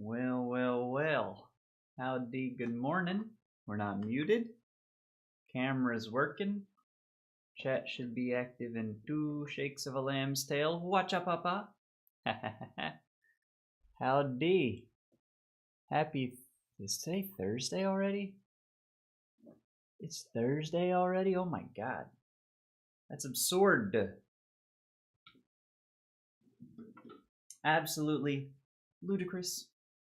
Well, well, well. Howdy, good morning. We're not muted. Camera's working. Chat should be active in 2 shakes of a lamb's tail. Watcha, papa. Howdy. Happy. Is today Thursday already? It's Thursday already? Oh my god. That's absurd. Absolutely ludicrous.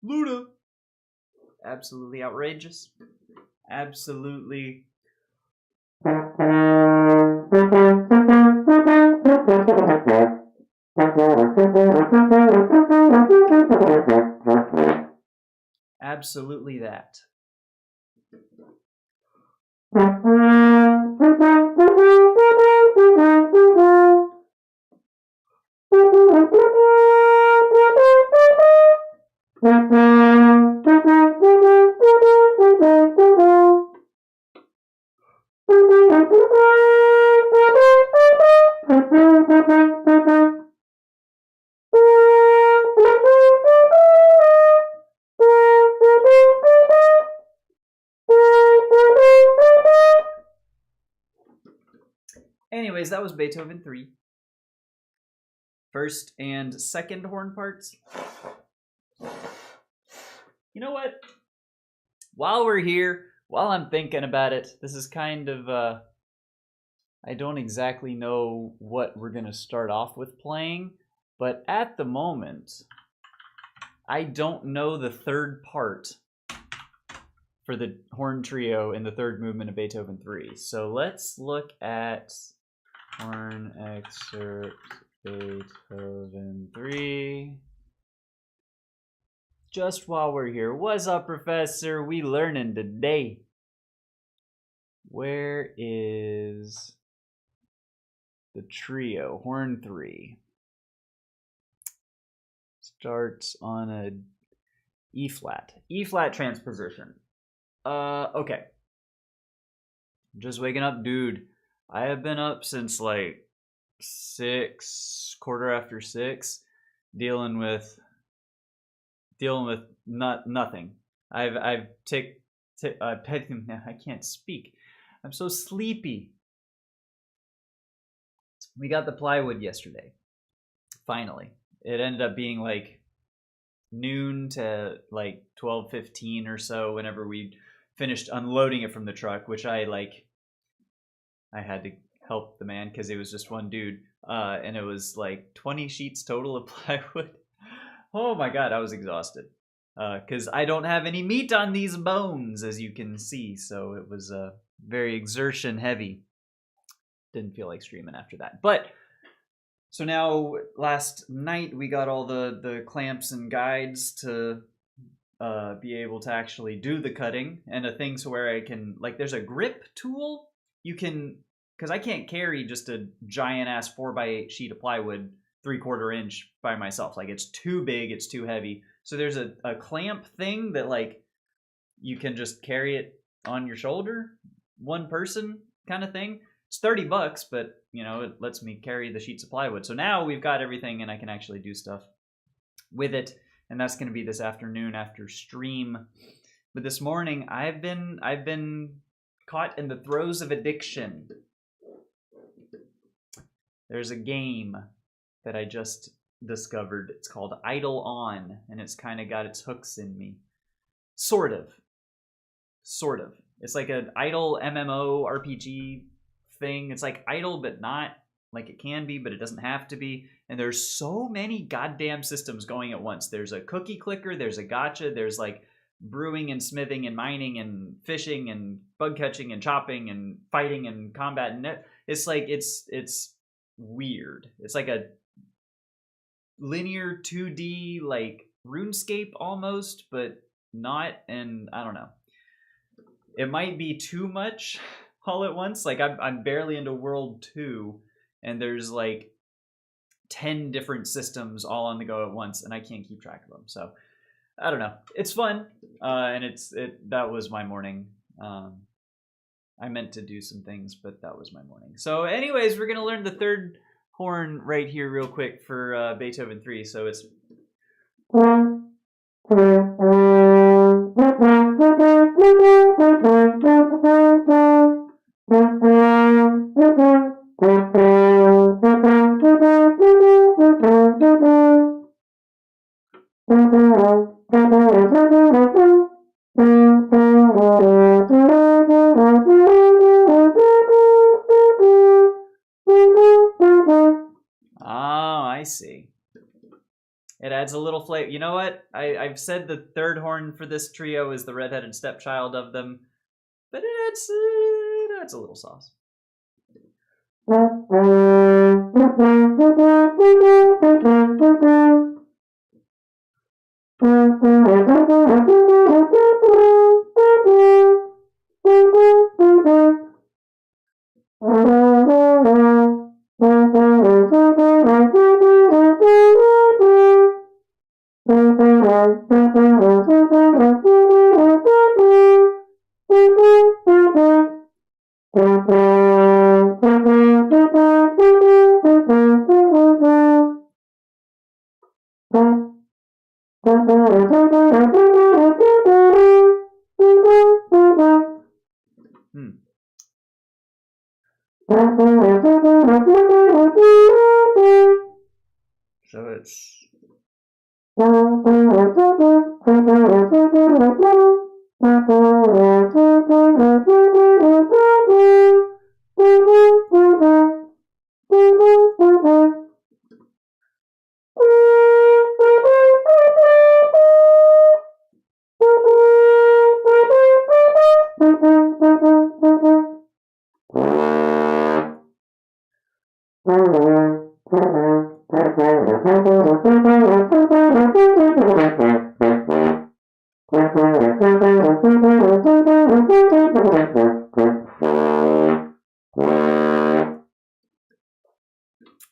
Luda. Absolutely outrageous. Absolutely. Absolutely that. Anyways, that was Beethoven 3. First and second horn parts. You know what? While we're here, while I'm thinking about it, this is kind of, I don't exactly know what we're going to start off with playing, but at the moment, I don't know the third part for the horn trio in the third movement of Beethoven 3. So let's look at horn excerpt Beethoven 3. Just while we're here, what's up, Professor? We learning today. Where is the trio? Horn 3. Starts on a E flat. E flat transposition. Okay. Just waking up, dude. I have been up since like 6, quarter after 6, dealing with nothing. I can't speak. I'm so sleepy. We got the plywood yesterday. Finally. It ended up being like noon to like 12:15 or so whenever we finished unloading it from the truck, which I had to help the man because it was just one dude, and it was like 20 sheets total of plywood. Oh my god, I was exhausted because I don't have any meat on these bones, as you can see, so it was very exertion heavy. Didn't feel like streaming after that. But so now last night we got all the clamps and guides to be able to actually do the cutting, and a thing so where I can, like, there's a grip tool you can, because I can't carry just a giant ass 4x8 sheet of plywood 3/4 inch by myself. Like, it's too big, it's too heavy. So there's a clamp thing that, like, you can just carry it on your shoulder, one person kind of thing. It's $30, but it lets me carry the sheets of plywood. So now we've got everything and I can actually do stuff with it. And that's going to be this afternoon after stream. But this morning I've been caught in the throes of addiction. There's a game that I just discovered. It's called Idle On, and it's kind of got its hooks in me. Sort of. It's like an idle MMO RPG thing. It's like idle, but not. Like, it can be, but it doesn't have to be. And there's so many goddamn systems going at once. There's a cookie clicker, there's a gacha, there's like brewing and smithing and mining and fishing and bug catching and chopping and fighting and combat. And it's like, it's weird. It's like a linear 2D, like RuneScape almost, but not. And I don't know. It might be too much all at once. Like, I'm barely into World 2, and there's like 10 different systems all on the go at once, and I can't keep track of them. So I don't know. It's fun, and that was my morning. I meant to do some things, but that was my morning. So anyways, we're gonna learn the third horn right here real quick for Beethoven 3. So it's I see. It adds a little flavor. You know what? I've said the third horn for this trio is the redheaded stepchild of them, but it adds a little sauce. So it's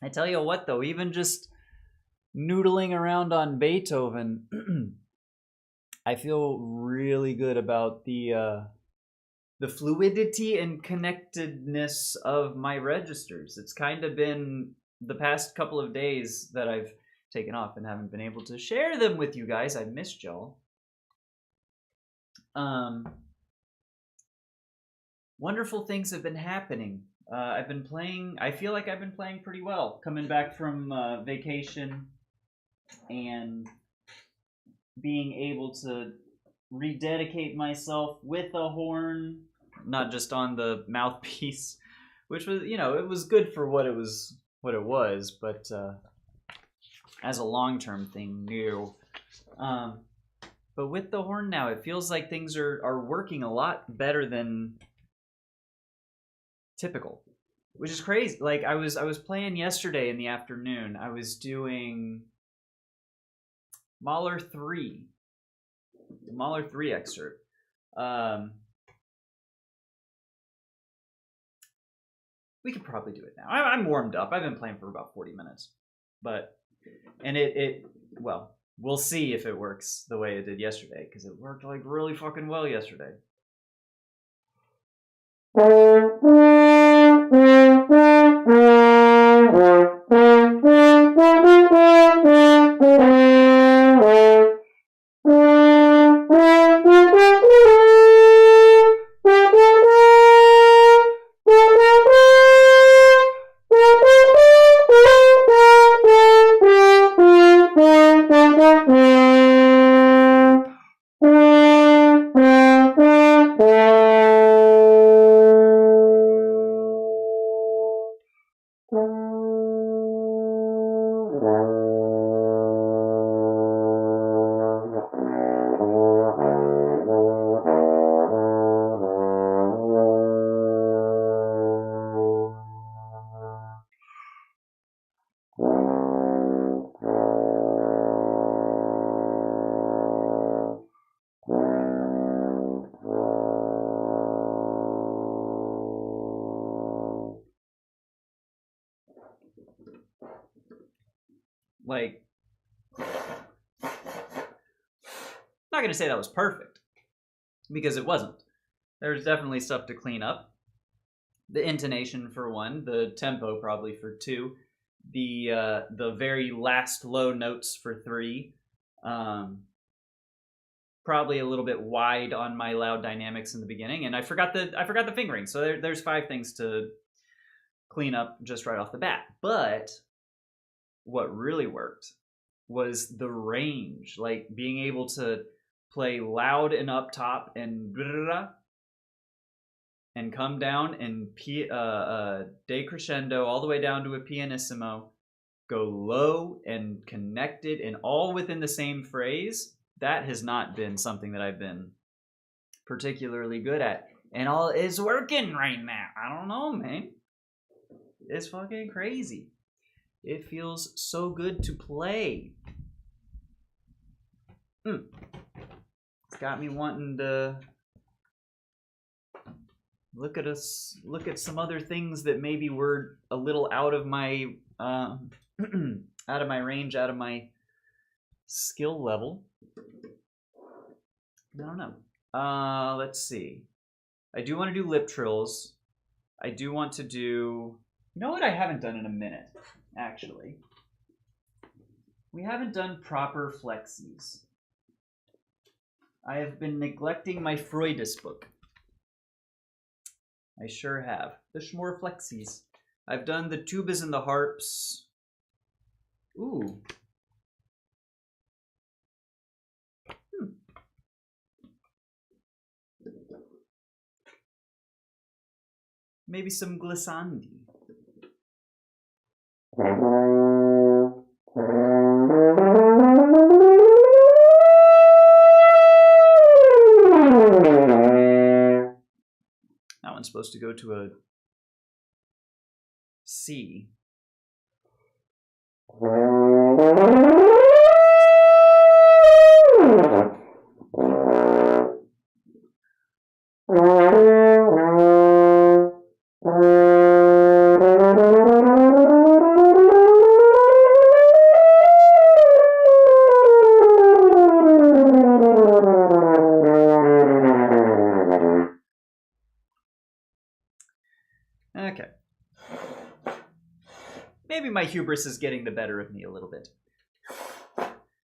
I tell you what, though, even just noodling around on Beethoven, I feel really good about the fluidity and connectedness of my registers. It's kind of been the past couple of days that I've taken off and haven't been able to share them with you guys. I missed y'all. Wonderful things have been happening. I've been playing. I feel like I've been playing pretty well. Coming back from vacation and being able to rededicate myself with a horn, not just on the mouthpiece, which was, it was good for what it was, but as a long-term thing, new. But with the horn now, it feels like things are working a lot better than typical, which is crazy. Like I was playing yesterday in the afternoon. I was doing Mahler 3 excerpt. We could probably do it now. I'm warmed up. I've been playing for about 40 minutes, and well, we'll see if it works the way it did yesterday, because it worked like really fucking well yesterday. Like, not gonna say that was perfect, because it wasn't. There's definitely stuff to clean up. The intonation for one, the tempo probably for two, the very last low notes for three. probably a little bit wide on my loud dynamics in the beginning, and I forgot the fingering. So there's 5 things to clean up just right off the bat. But what really worked was the range, like being able to play loud and up top and come down and decrescendo all the way down to a pianissimo, go low and connected and all within the same phrase. That has not been something that I've been particularly good at. And all is working right now. I don't know, man. It's fucking crazy. It feels so good to play. It's got me wanting to look at some other things that maybe were a little out of my out of my range, out of my skill level. I don't know. Let's see. I do want to do lip trills. I do want to do... You know what I haven't done in a minute, actually? We haven't done proper flexies. I have been neglecting my Freudis book. I sure have. The Schmore flexies. I've done the tubas and the harps. Ooh. Maybe some glissandi. That one's supposed to go to a C. Okay. Maybe my hubris is getting the better of me a little bit.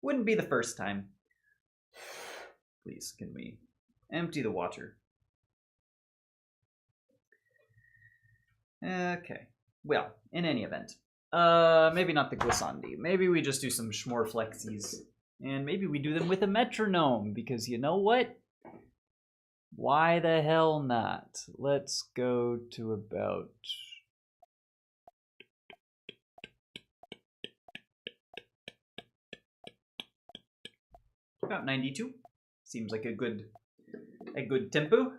Wouldn't be the first time. Please, can we empty the water? Okay. Well, in any event, maybe not the glissandi. Maybe we just do some schmore flexies. And maybe we do them with a metronome, because you know what? Why the hell not? Let's go to about... about 92. Seems like a good tempo.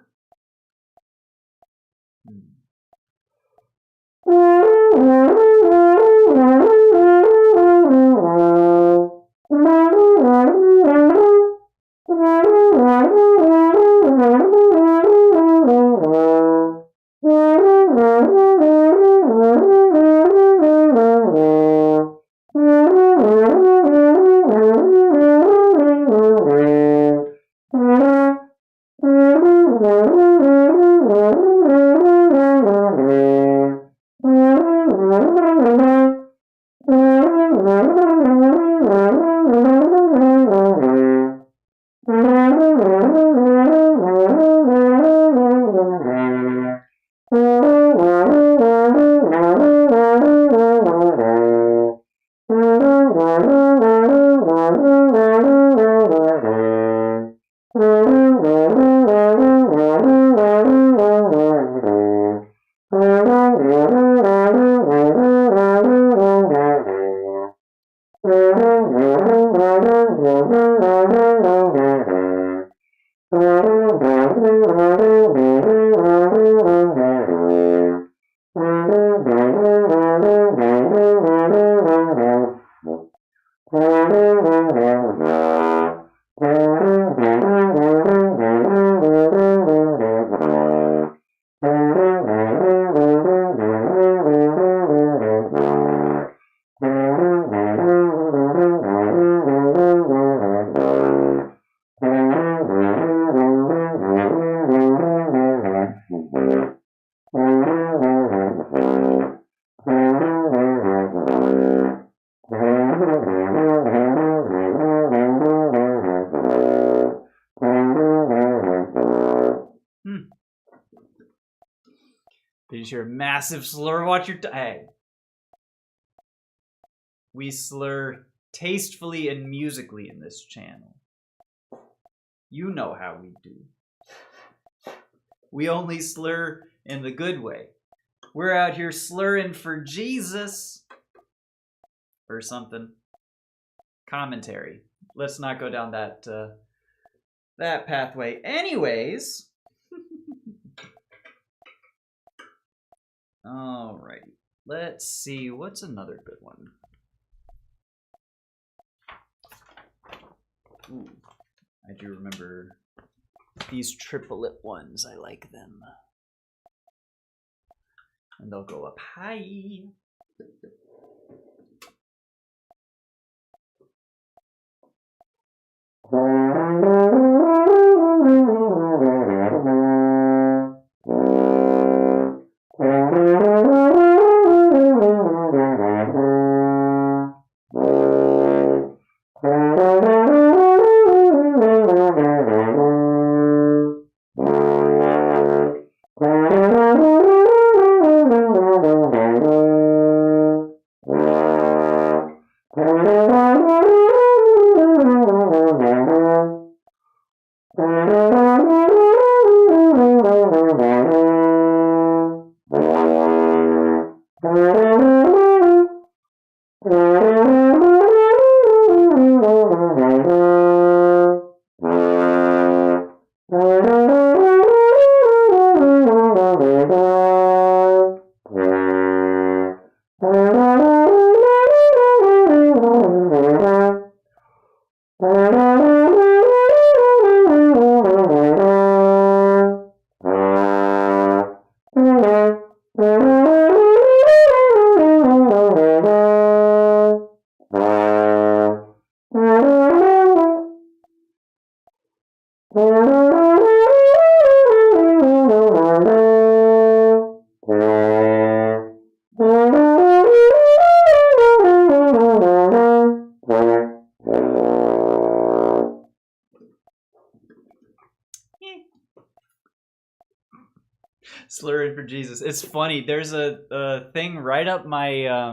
thinks you're a massive slur. Watch your hey. We slur tastefully and musically in this channel. You know how we do. We only slur in the good way. We're out here slurring for Jesus. Or something. Commentary. Let's not go down that that pathway. Anyways. Alright. Let's see. What's another good one? Ooh, I do remember these triplet ones. I like them. And they'll go up high. Slurring for Jesus. It's funny. There's a thing right up my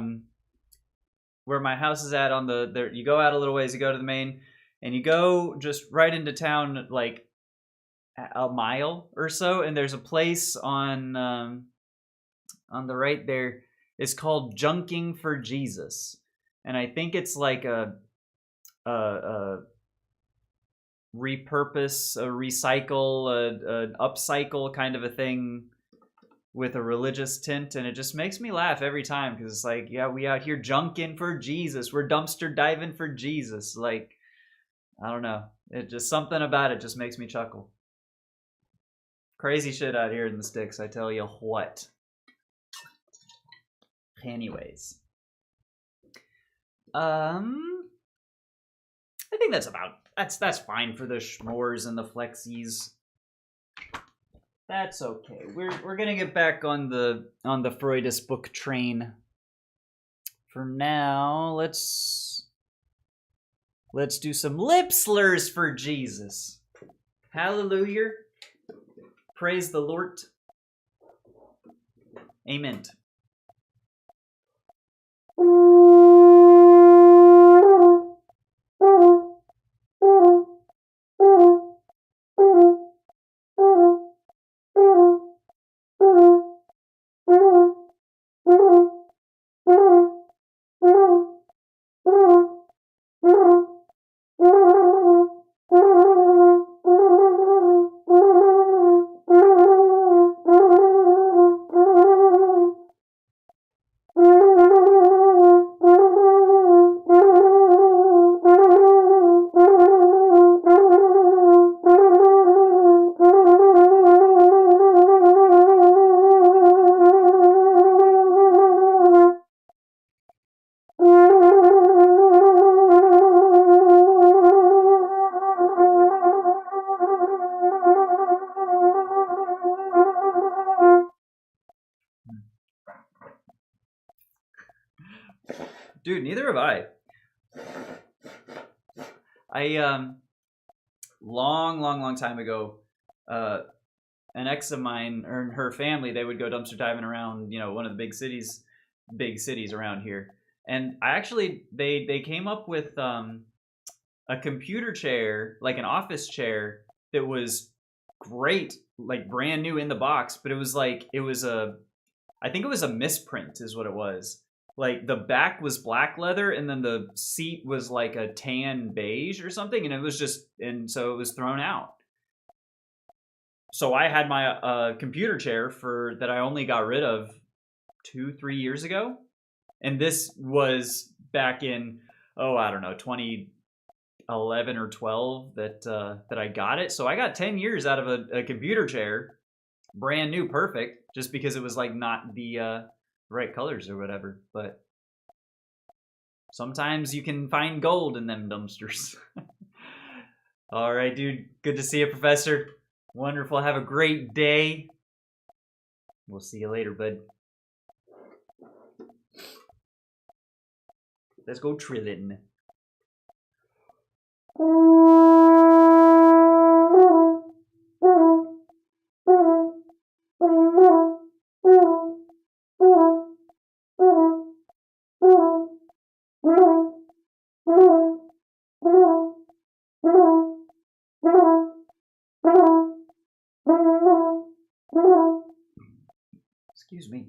where my house is at on the there. You go out a little ways, you go to the main, and you go just right into town like a mile or so, and there's a place on the right there. It's called Junking for Jesus, and I think it's like a repurpose, a recycle, an upcycle kind of a thing with a religious tint, and it just makes me laugh every time because it's like, yeah, we out here junking for Jesus, we're dumpster diving for Jesus. Like, I don't know, it just something about it just makes me chuckle. Crazy shit out here in the sticks, I tell you what. Anyways, I think that's fine for the schmores and the flexies. That's okay. We're gonna get back on the Freudist book train. For now, let's do some lip slurs for Jesus. Hallelujah. Praise the Lord. Amen. Dude, neither have I. Long time ago, an ex of mine or her family, they would go dumpster diving around, you know, one of the big cities around here. And I actually, they came up with a computer chair, like an office chair that was great, like brand new in the box, but it was like, I think it was a misprint is what it was. Like the back was black leather and then the seat was like a tan beige or something, and it was just, and so it was thrown out. So I had my computer chair for that I only got rid of 2-3 years ago, and this was back in, oh, I don't know, 2011 or 12 that I got it. So I got 10 years out of a computer chair, brand new, perfect, just because it was like not the right colors or whatever. But sometimes you can find gold in them dumpsters. All right, dude. Good to see you, Professor. Wonderful. Have a great day. We'll see you later, bud. Let's go trilling. Excuse me.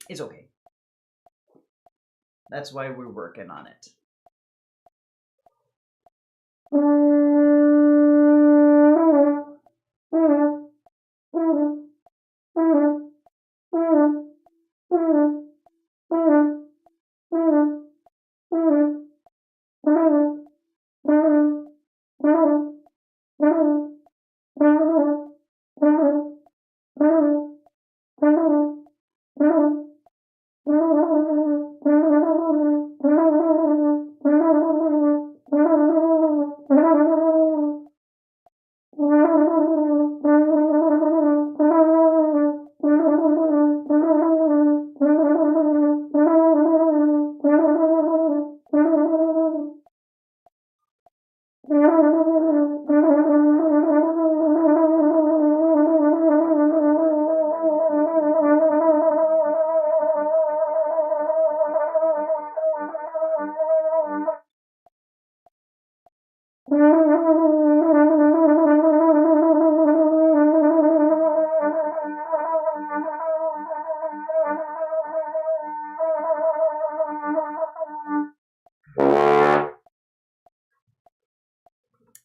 It's okay. That's why we're working on it.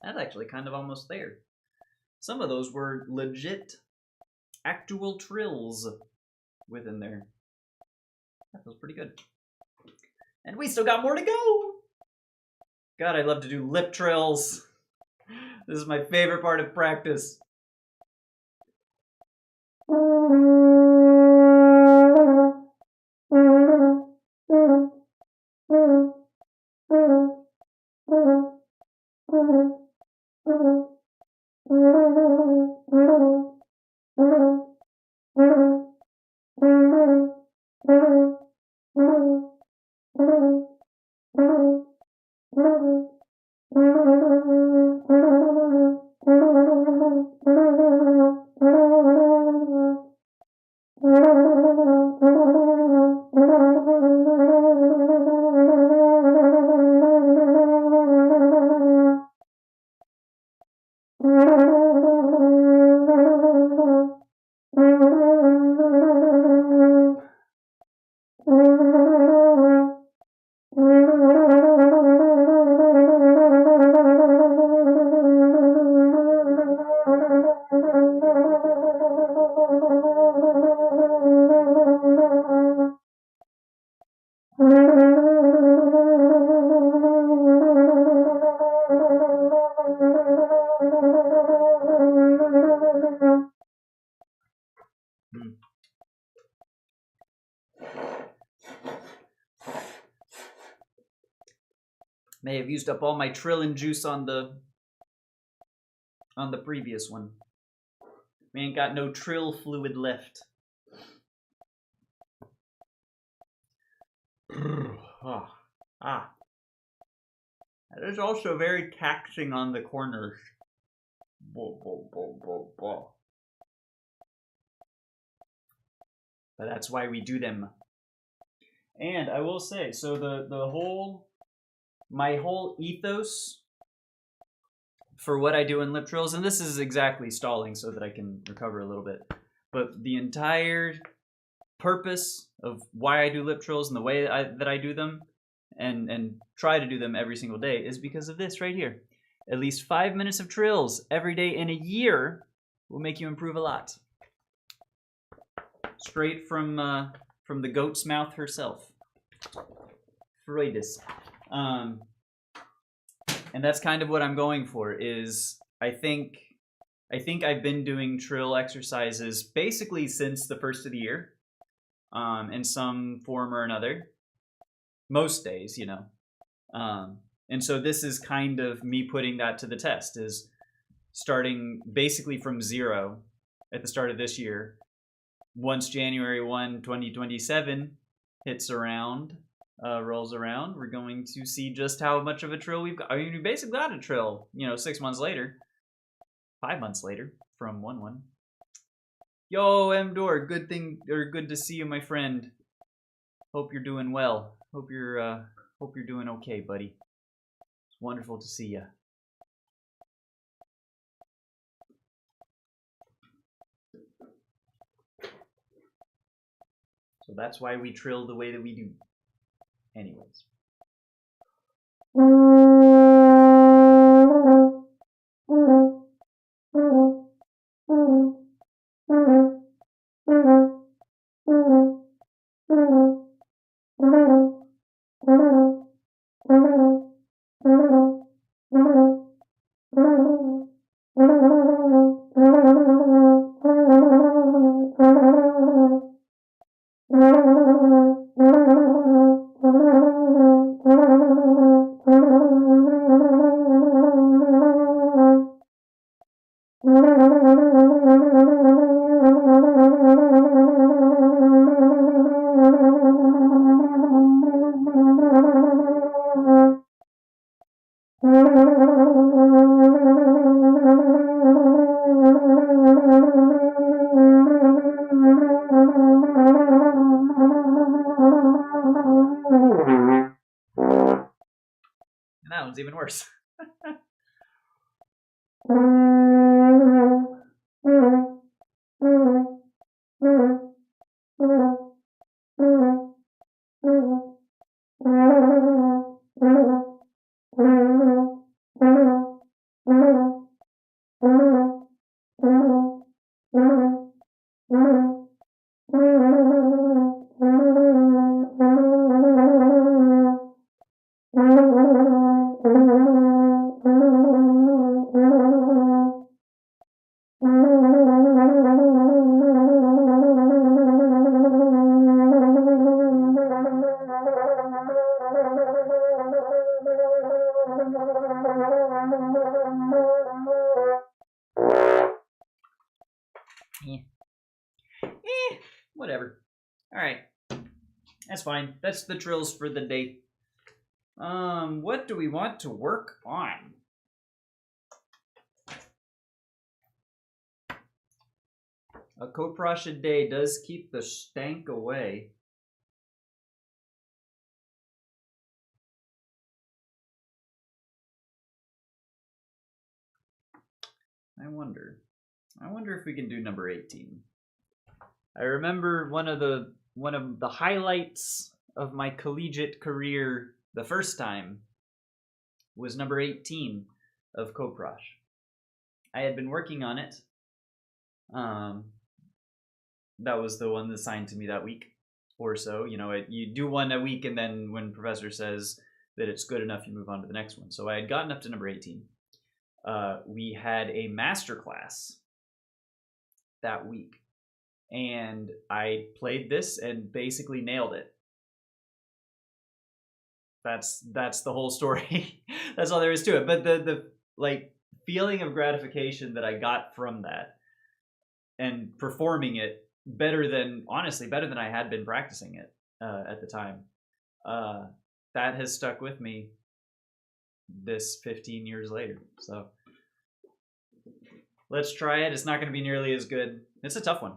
That's actually kind of almost there. Some of those were legit, actual trills within there. That feels pretty good. And we still got more to go! God, I love to do lip trills. This is my favorite part of practice. May have used up all my Trillin juice on the previous one. We ain't got no Trill fluid left. That is also very taxing on the corners. But that's why we do them. And I will say, so my whole ethos for what I do in lip trills, and this is exactly stalling so that I can recover a little bit, but the entire purpose of why I do lip trills and the way that I do them and try to do them every single day is because of this right here. At least 5 minutes of trills every day in a year will make you improve a lot. Straight from the goat's mouth herself, Freudis. And that's kind of what I'm going for. Is I think I've been doing trill exercises basically since the first of the year, in some form or another. Most days, you know. And so this is kind of me putting that to the test. Is starting basically from zero at the start of this year. Once January 1, 2027 hits around. Rolls around, we're going to see just how much of a trill we've got. I mean, we basically got a trill, 6 months later, 5 months later from 1-1. Yo, Mdor, good to see you, my friend. Hope you're doing well. Hope you're doing okay, buddy. It's wonderful to see you. So that's why we trill the way that we do. Anyways. And that one's even worse. All right. That's fine. That's the drills for the day. What do we want to work on? A coprosh a day does keep the stank away. I wonder if we can do number 18. I remember one of the highlights of my collegiate career the first time was number 18 of coprosh. I had been working on it. That was the one assigned to me that week or so. You know, you do one a week, and then when professor says that it's good enough, you move on to the next one. So I had gotten up to number 18. We had a master class that week, and I played this and basically nailed it. That's the whole story. That's all there is to it. But the like feeling of gratification that I got from that and performing it better than I had been practicing it at the time, that has stuck with me this 15 years later. So let's try it. It's not going to be nearly as good. It's a tough one.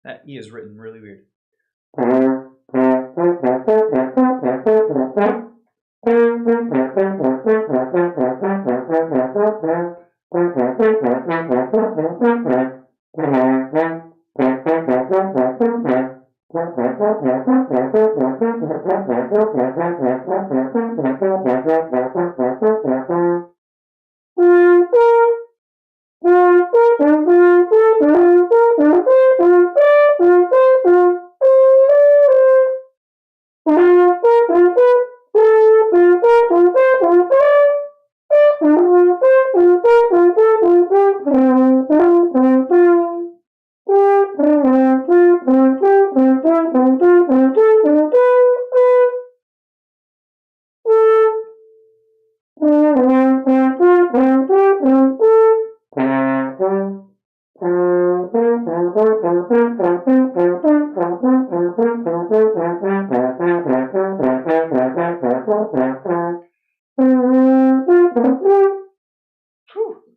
That E is written really weird.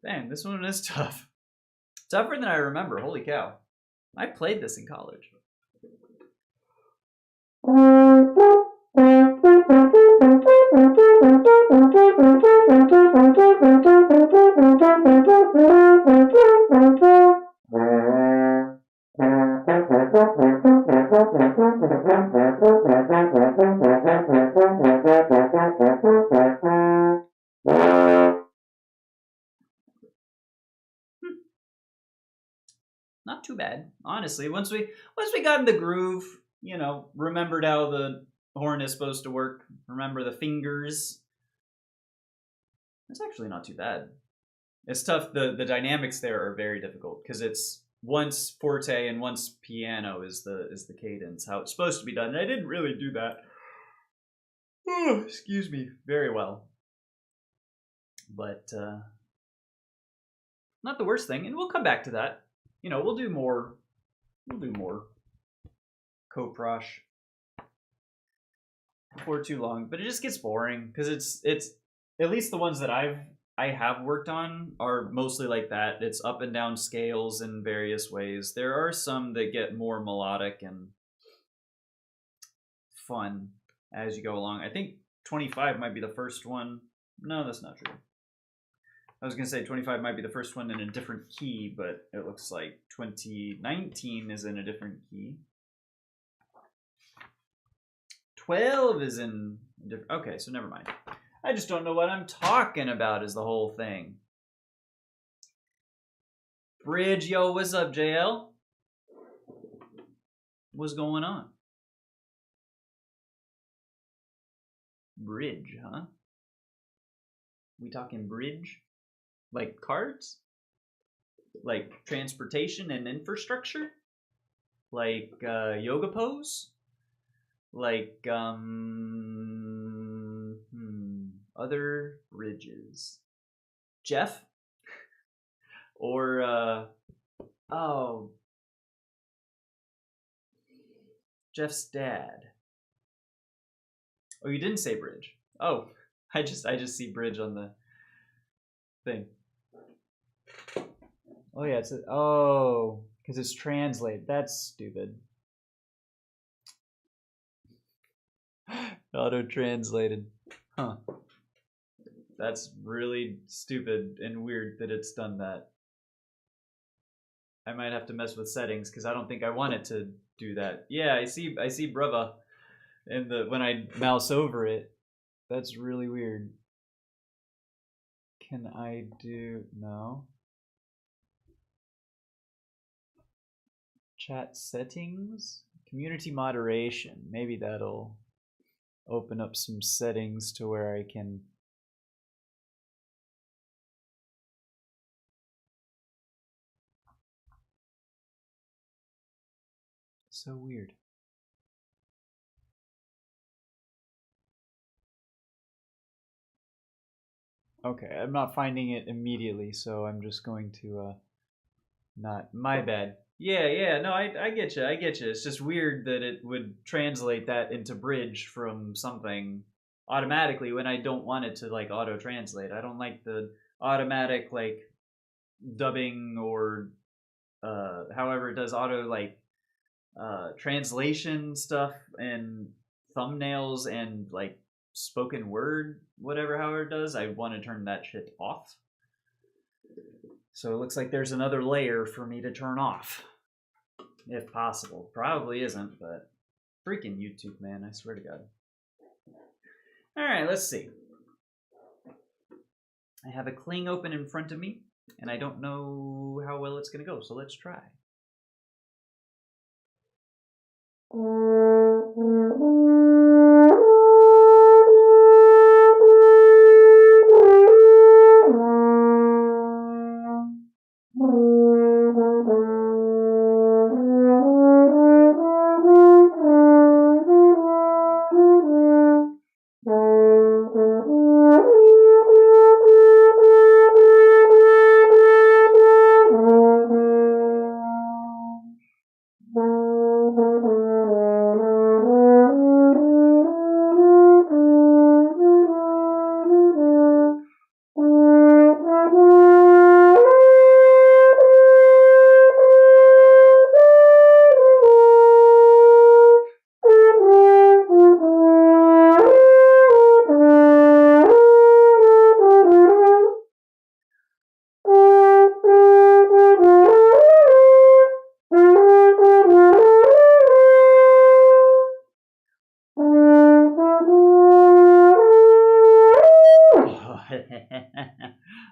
Dang, this one is tough. Tougher than I remember. Holy cow. I played this in college. Not too bad, honestly. Once we got in the groove, you know, remembered how the horn is supposed to work, remember the fingers. It's actually not too bad. It's tough. The dynamics there are very difficult because it's once forte and once piano is the cadence, how it's supposed to be done. And I didn't really do that. Oh, excuse me, very well. But not the worst thing, and we'll come back to that. You know, we'll do more coprosh before too long, but it just gets boring because it's at least the ones that I have worked on are mostly like that. It's up and down scales in various ways. There are some that get more melodic and fun as you go along. I think 25 might be the first one. No, that's not true. I was going to say 25 might be the first one in a different key, but it looks like 2019 is in a different key. 12 is in a different... Okay, so never mind. I just don't know what I'm talking about is the whole thing. Bridge, yo, what's up, JL? What's going on? Bridge, huh? We talking bridge? Like cards? Like transportation and infrastructure? Like yoga pose? Like other bridges. Jeff? Or oh, Jeff's dad. Oh, you didn't say bridge. Oh, I just see bridge on the thing. Oh yeah, it's because it's translate. That's stupid. Auto translated. Huh. That's really stupid and weird that it's done that. I might have to mess with settings because I don't think I want it to do that. Yeah, I see brother in the when I mouse over it. That's really weird. Can I do no? Chat settings? Community moderation. Maybe that'll open up some settings to where I can so weird. Okay, I'm not finding it immediately, so I'm just going to not my bad. Yeah, no, I get you. It's just weird that it would translate that into bridge from something automatically when I don't want it to like auto translate. I don't like the automatic like dubbing or however it does auto like translation stuff and thumbnails and like spoken word, whatever, however it does. I want to turn that shit off. So it looks like there's another layer for me to turn off, if possible. Probably isn't, but freaking YouTube, man, I swear to God. All right, let's see. I have a Kling open in front of me, and I don't know how well it's going to go, so let's try.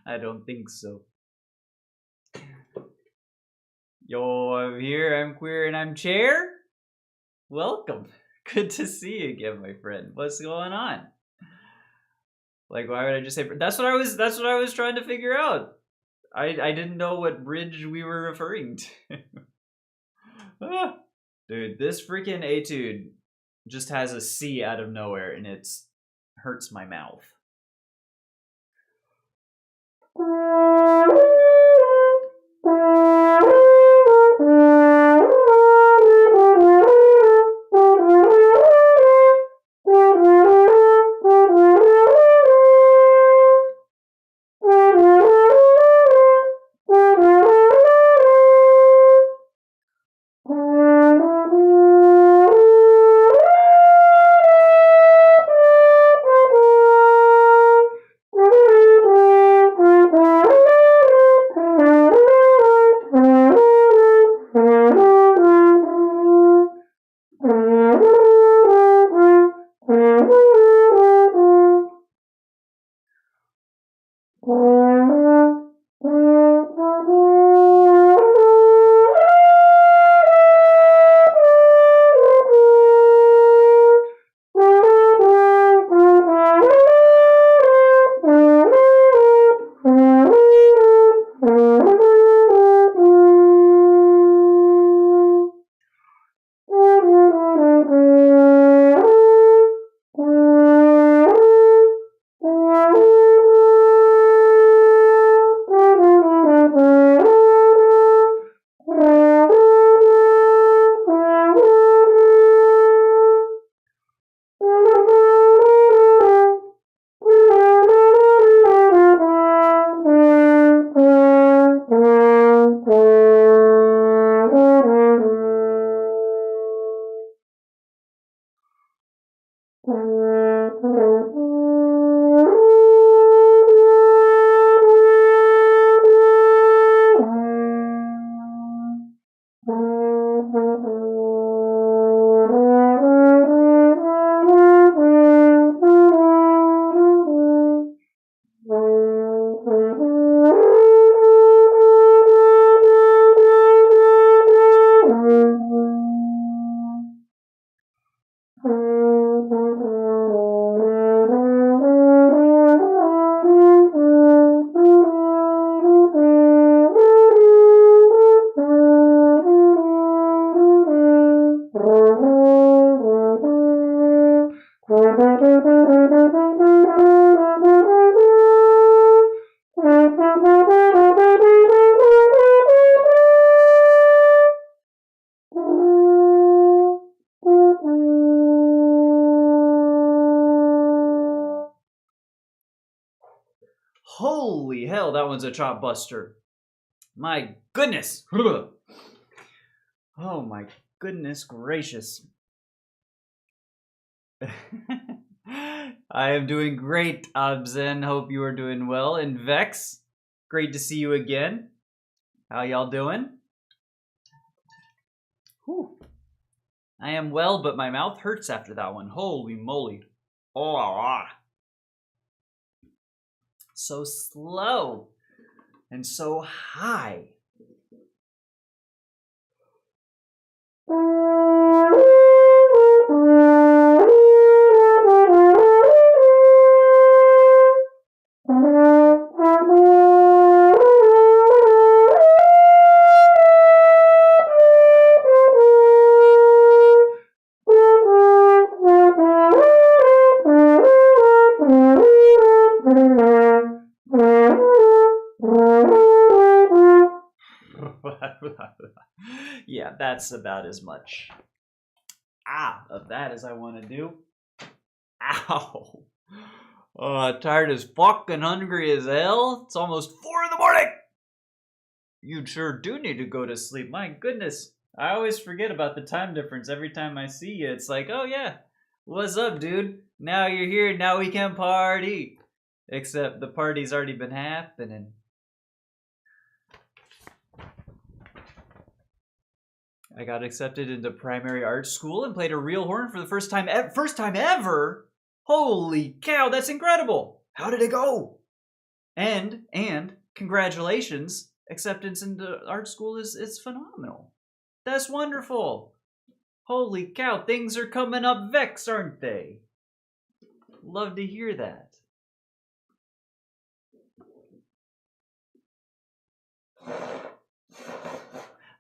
I don't think so. Yo, I'm here, I'm queer, and I'm chair. Welcome. Good to see you again, my friend. What's going on? Like, why would I just say that's what I was trying to figure out. I didn't know what bridge we were referring to. Dude, this freaking etude just has a C out of nowhere and it's hurts my mouth. that one's a chop buster. My goodness. Oh my goodness gracious. I am doing great, Abzen. Hope you are doing well. And Vex, great to see you again. How y'all doing? Whew. I am well, but my mouth hurts after that one. Holy moly. Oh, ah. So slow and so high. Yeah, that's about as much of that as I want to do. Ow. Oh, tired as fuck and hungry as hell. It's almost 4 in the morning. You sure do need to go to sleep. My goodness. I always forget about the time difference every time I see you. It's like, oh yeah, what's up, dude? Now you're here. Now we can party. Except the party's already been happening. I got accepted into primary art school and played a real horn for the first time ever. Holy cow, that's incredible. How did it go? And congratulations, acceptance into art school is phenomenal. That's wonderful. Holy cow, things are coming up Vex, aren't they? Love to hear that.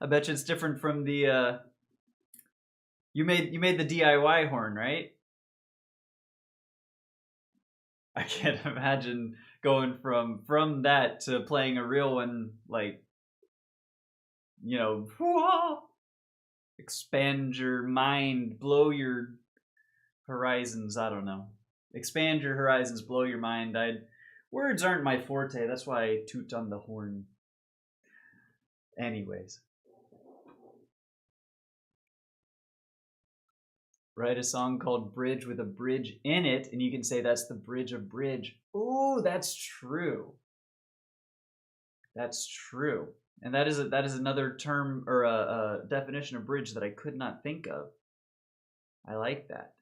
I bet you it's different from the you made the DIY horn, right? I can't imagine going from that to playing a real one, like, you know, expand your mind, blow your horizons. I don't know. Expand your horizons, blow your mind. Words aren't my forte. That's why I toot on the horn. Anyways. Write a song called Bridge with a bridge in it, and you can say that's the bridge of bridge. Ooh, that's true. That's true. And that is another term or a definition of bridge that I could not think of. I like that.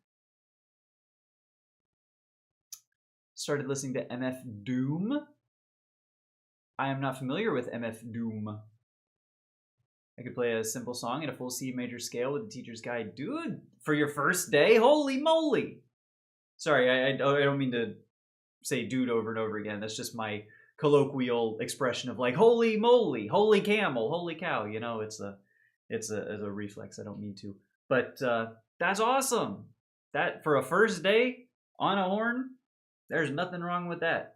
Started listening to MF Doom. I am not familiar with MF Doom. I could play a simple song in a full C major scale with the teacher's guide. Dude, for your first day? Holy moly. Sorry, I don't mean to say dude over and over again. That's just my colloquial expression of like, holy moly, holy camel, holy cow. You know, it's a reflex. I don't mean to. But that's awesome. That for a first day on a horn, there's nothing wrong with that.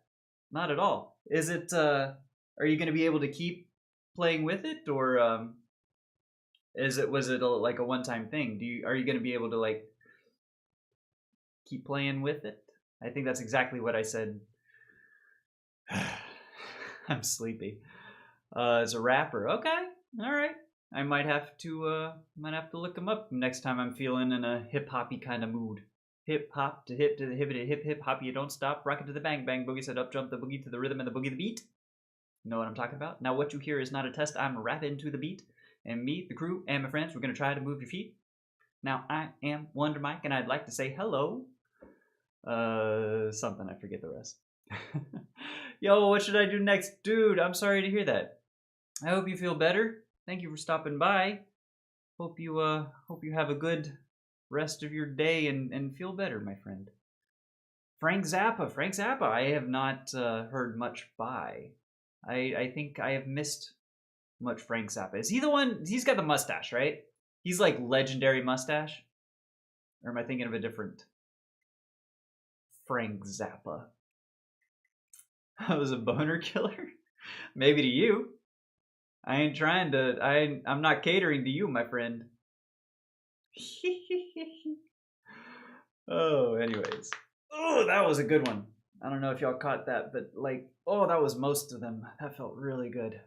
Not at all. Is it, are you going to be able to keep playing with it, or was it like a one-time thing? Are you going to be able to like keep playing with it? I think that's exactly what I said. I'm sleepy. As a rapper, okay, all right. I might have to look him up next time I'm feeling in a hip hoppy kind of mood. Hip hop to hip to the hip to hip hop. You don't stop. Rock it to the bang bang boogie. Set up jump the boogie to the rhythm and the boogie the beat. You know what I'm talking about? Now what you hear is not a test. I'm rapping to the beat. And me, the crew, and my friends, we're going to try to move your feet. Now, I am Wonder Mike, and I'd like to say hello. Something, I forget the rest. Yo, what should I do next? Dude, I'm sorry to hear that. I hope you feel better. Thank you for stopping by. Hope you have a good rest of your day and feel better, my friend. Frank Zappa, I have not heard much by. I think I have missed much Frank Zappa. Is he the one? He's got the mustache, right? He's like legendary mustache. Or am I thinking of a different Frank Zappa? That was a boner killer? Maybe to you. I ain't trying to. I'm not catering to you, my friend. Oh, anyways. Oh, that was a good one. I don't know if y'all caught that, but like, oh, that was most of them. That felt really good.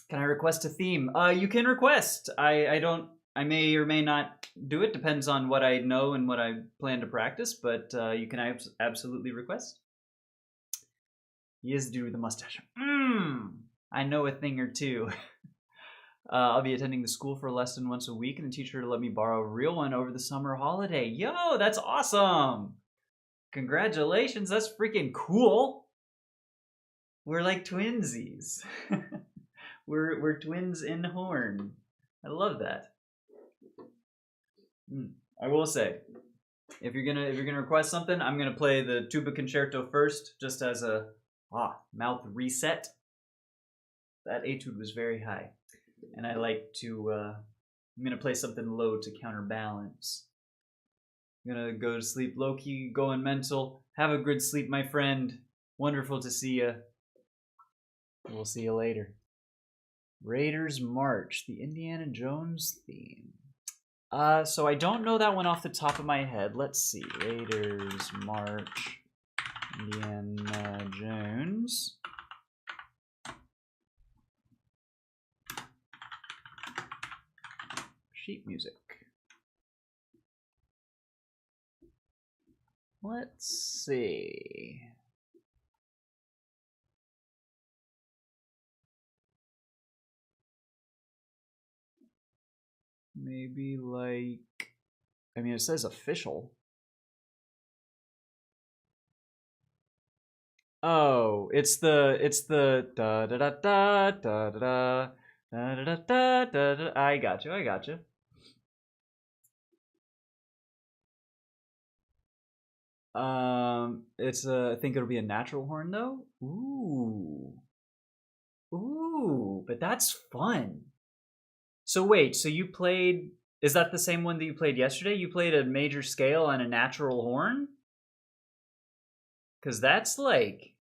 Can I request a theme? You can request. I may or may not do it. Depends on what I know and what I plan to practice. But you can absolutely request. Yes, dude with the mustache. I know a thing or two. I'll be attending the school for a lesson once a week, and the teacher let me borrow a real one over the summer holiday. Yo, that's awesome! Congratulations, that's freaking cool. We're like twinsies. we're twins in horn. I love that. I will say, if you're gonna request something, I'm gonna play the tuba concerto first, just as a mouth reset. That etude was very high, and I like to. I'm gonna play something low to counterbalance. I'm gonna go to sleep low key, going mental. Have a good sleep, my friend. Wonderful to see you. We'll see you later. Raiders March, the Indiana Jones theme. So I don't know that one off the top of my head. Let's see. Raiders March, Indiana Jones. Sheet music. Let's see. Maybe like, I mean, it says official. Oh, it's the da da da da da da da da da da da. I got you. It's I think it'll be a natural horn though. Ooh, but that's fun. So wait, so you played? Is that the same one that you played yesterday? You played a major scale and a natural horn? Because that's like,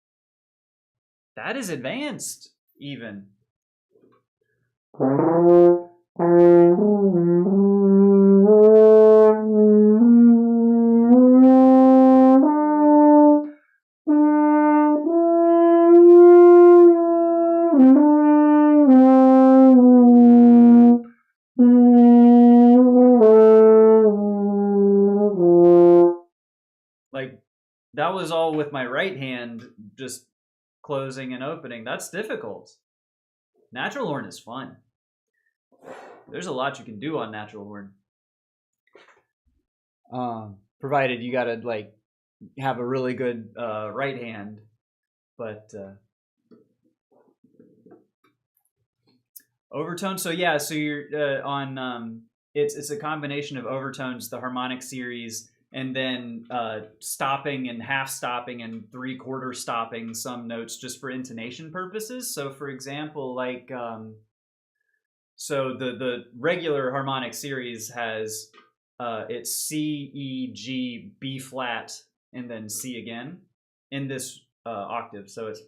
that is advanced, even. Like, that was all with my right hand, just closing and opening. That's difficult. Natural horn is fun. There's a lot you can do on natural horn. Provided you gotta like have a really good right hand, but overtones. So yeah, so you're on. It's a combination of overtones, the harmonic series, and then stopping and half stopping and 3/4 stopping some notes just for intonation purposes. So for example, like so the regular harmonic series has it's C, E, G, B flat, and then C again in this octave. So it's,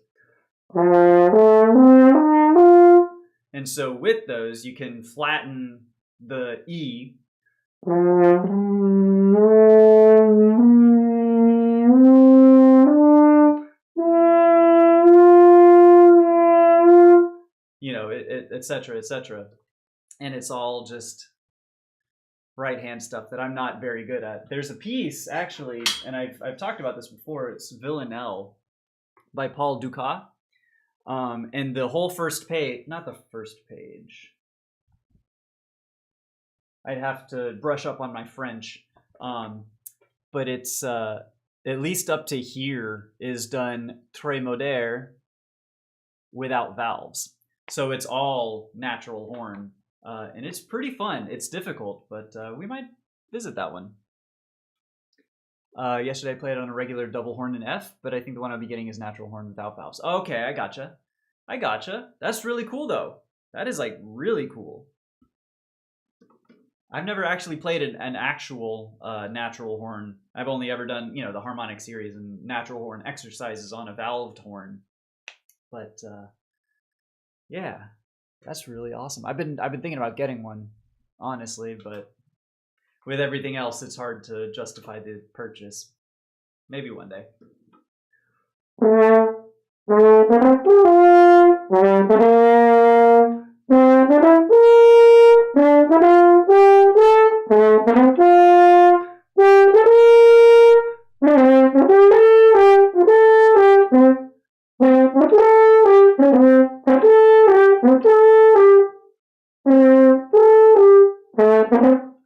and so with those you can flatten the E. You know, etc., etc. And it's all just right hand stuff that I'm not very good at. There's a piece actually, and I've talked about this before. It's Villanelle by Paul Dukas, and the whole first page, not the first page. I'd have to brush up on my French, but it's at least up to here is done très moderne without valves. So it's all natural horn, and it's pretty fun. It's difficult, but we might visit that one. Yesterday I played on a regular double horn in F, but I think the one I'll be getting is natural horn without valves. Okay, I gotcha. That's really cool though. That is like really cool. I've never actually played an actual natural horn. I've only ever done, you know, the harmonic series and natural horn exercises on a valved horn. But yeah, that's really awesome. I've been thinking about getting one, honestly, but with everything else, it's hard to justify the purchase. Maybe one day.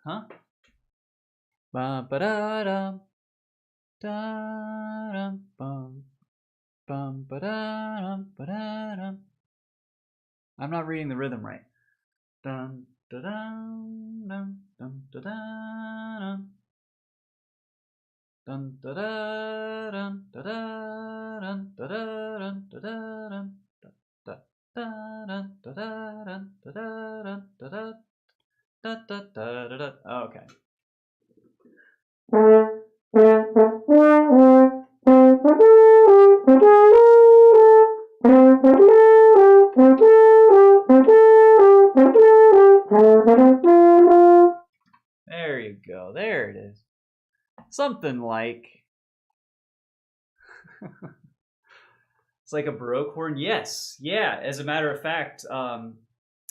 Huh? Bum ba da dum da dum bum bum ba da dum ba da dum. I'm not reading the rhythm right. Dun da dum dum dum da dum dun da da dun da da dun da da dun da da dun da da dun da da dun da da dun da da da da da da da. Okay. There you go. There it is. Something like it's like a Baroque horn. Yes, yeah. As a matter of fact,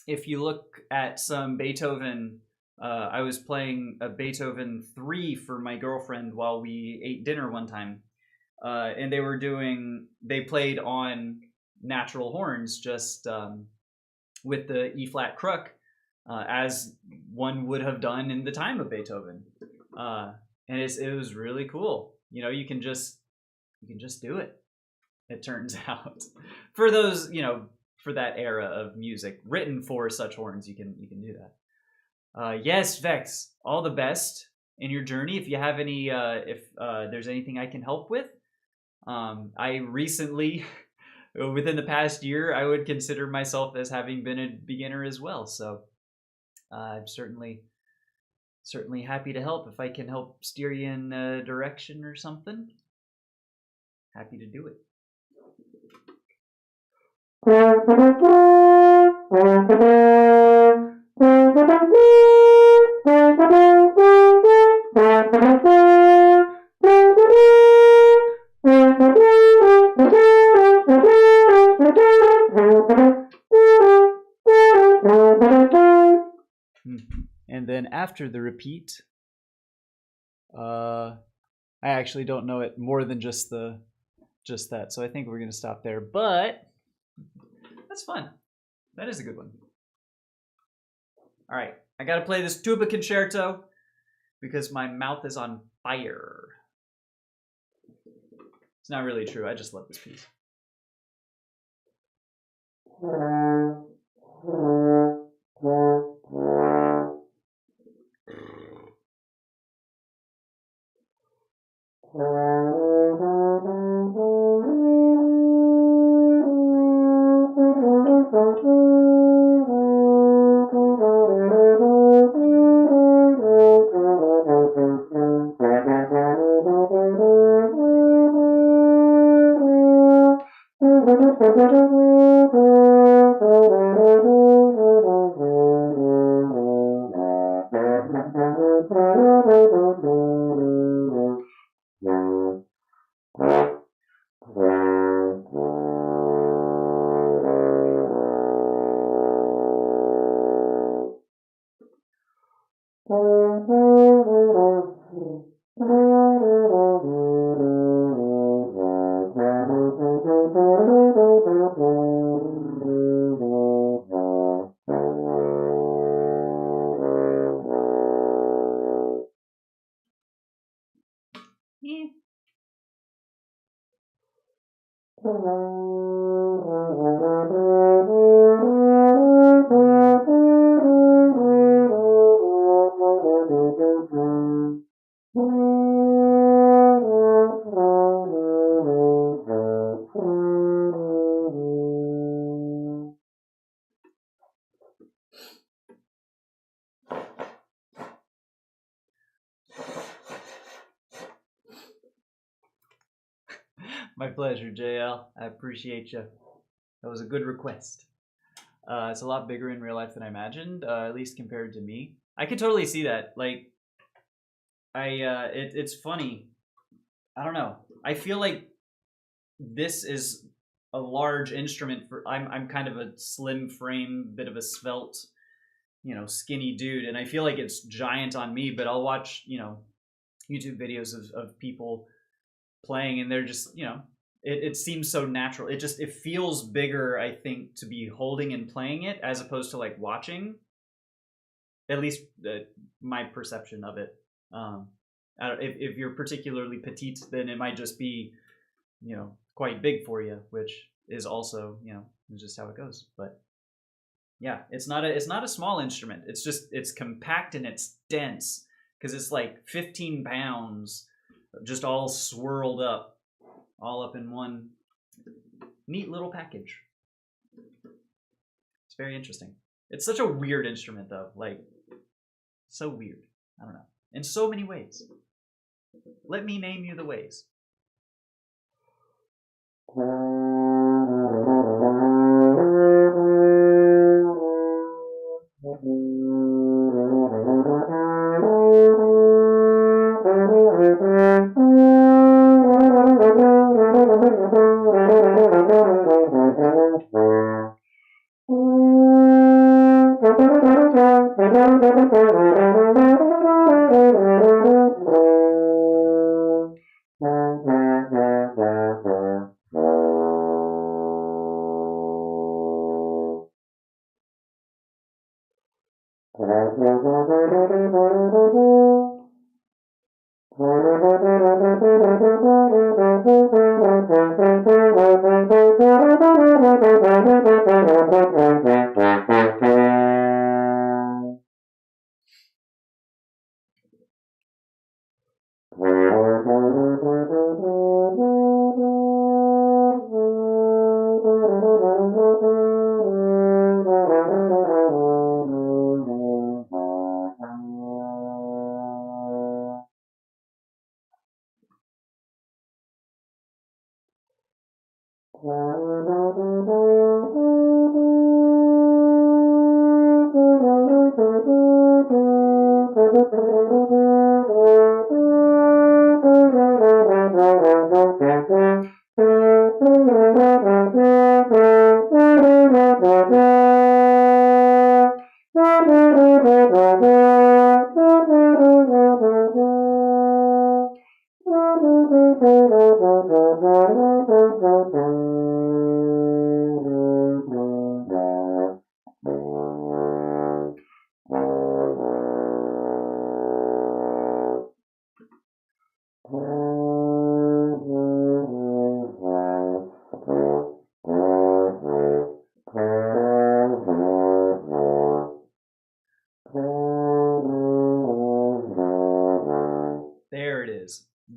if you look at some Beethoven, I was playing a Beethoven 3 for my girlfriend while we ate dinner one time, and they played on natural horns, just with the E flat crook, as one would have done in the time of Beethoven, and it was really cool. You know, you can just do it. It turns out, for those, you know, for that era of music written for such horns, you can do that. Yes, Vex, all the best in your journey. If you have any, if there's anything I can help with, I recently, within the past year, I would consider myself as having been a beginner as well. So I'm certainly happy to help. If I can help steer you in a direction or something, happy to do it. And then after the repeat, I actually don't know it more than just that. So I think we're going to stop there. But that's fun. That is a good one. All right. I got to play this tuba concerto because my mouth is on fire. It's not really true. I just love this piece. My pleasure, JL. I appreciate you. That was a good request. It's a lot bigger in real life than I imagined, at least compared to me. I could totally see that. Like, it's funny. I don't know. I feel like this is a large instrument for. I'm kind of a slim frame, bit of a svelte, skinny dude, and I feel like it's giant on me. But I'll watch YouTube videos of people playing, and they're just it seems so natural. It feels bigger, I think, to be holding and playing it as opposed to like watching. At least my perception of it. If you're particularly petite, then it might just be, quite big for you, which is also, just how it goes. But yeah, it's not a small instrument. It's compact and it's dense because it's like 15 pounds, just all swirled up, all up in one neat little package. It's very interesting. It's such a weird instrument, though. Like, so weird. I don't know. In so many ways. Let me name you the ways.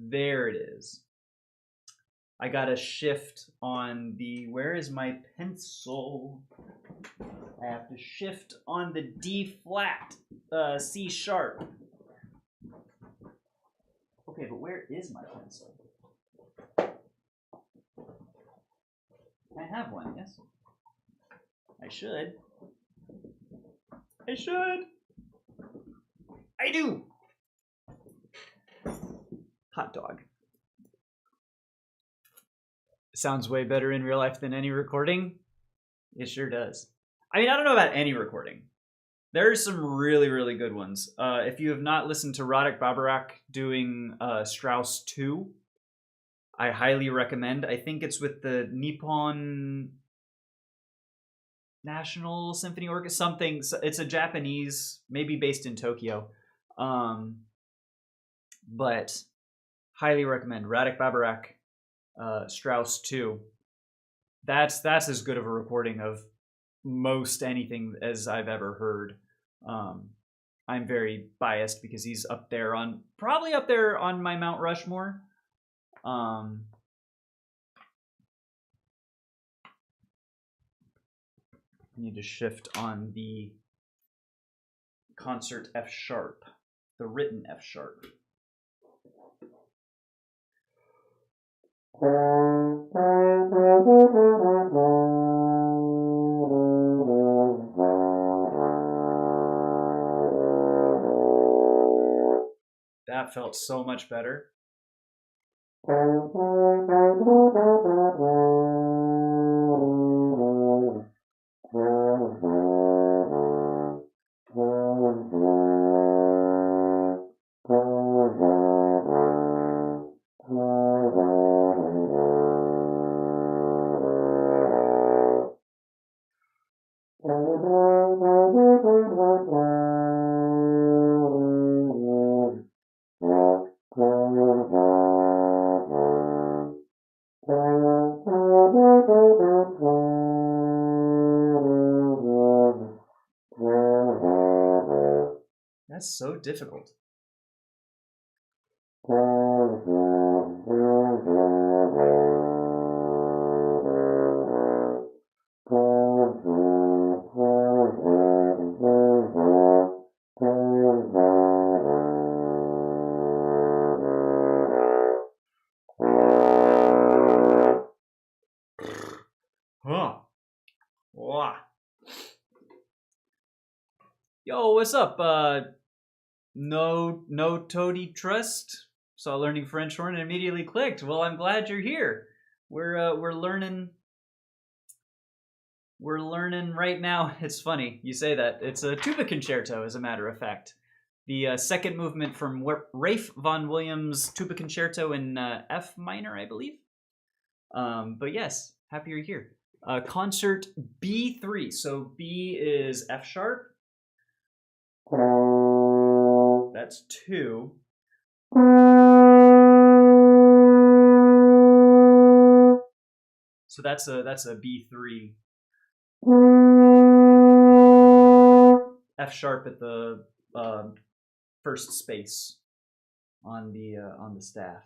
There it is. I got a shift on the, where is my pencil? I have to shift on the D flat, C sharp. Okay, but where is my pencil? I have one, yes? I should. I do! Hot dog. Sounds way better in real life than any recording. It sure does. I mean, I don't know about any recording. There are some really, really good ones. If you have not listened to Radek Babarak doing Strauss 2, I highly recommend. I think it's with the Nippon National Symphony Orchestra, something. It's a Japanese, maybe based in Tokyo. But highly recommend Radek Babarak, Strauss 2. That's as good of a recording of most anything as I've ever heard. I'm very biased because he's probably up there on my Mount Rushmore. I need to shift on the concert F sharp, the written F sharp. That felt so much better. That's so difficult. Huh. Wow. Yo, what's up? No Toady Trust. Saw learning French horn and immediately clicked. Well, I'm glad you're here. We're learning. We're learning right now. It's funny you say that. It's a tuba concerto, as a matter of fact. The second movement from Ralph Vaughan Williams' tuba concerto in F minor, I believe. But yes, happy you're here. Concert B3. So B is F sharp. That's 2. So that's a B3. F sharp at the first space on the staff.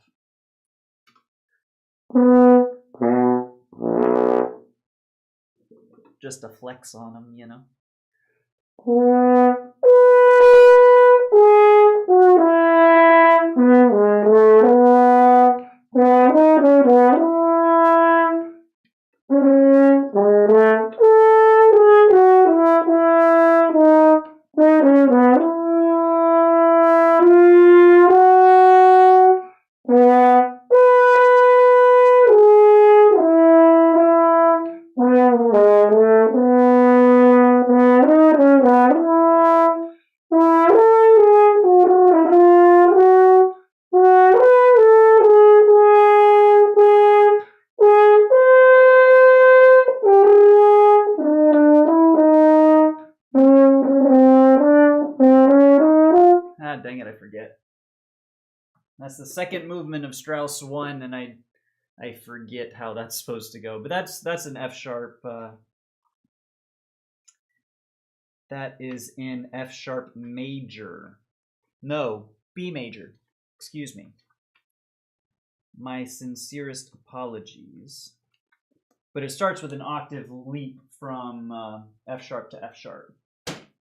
Just a flex on them, you know. Dang it, I forget. That's the second movement of Strauss 1, and I forget how that's supposed to go. But that's an F sharp. That is in F sharp major. No, B major. Excuse me. My sincerest apologies. But it starts with an octave leap from F sharp to F sharp.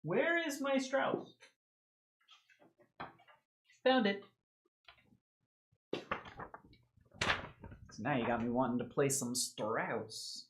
Where is my Strauss? Found it. So now you got me wanting to play some Strauss.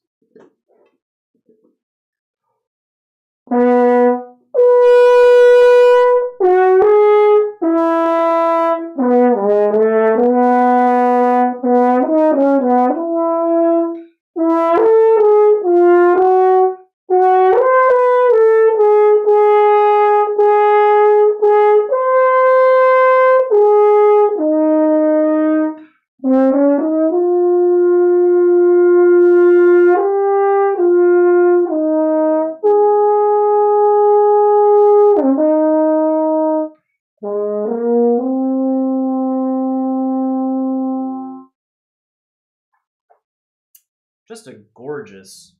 Just a gorgeous,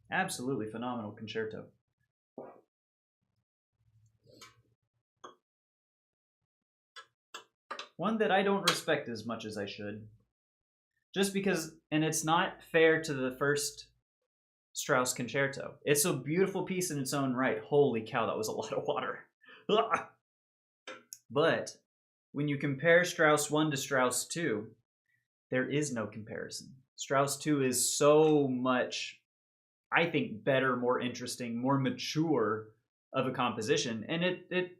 absolutely phenomenal concerto. One that I don't respect as much as I should. Just because, and it's not fair to the first Strauss concerto. It's a beautiful piece in its own right. Holy cow, that was a lot of water. But when you compare Strauss 1 to Strauss 2, there is no comparison. Strauss 2 is so much, I think, better, more interesting, more mature of a composition. And it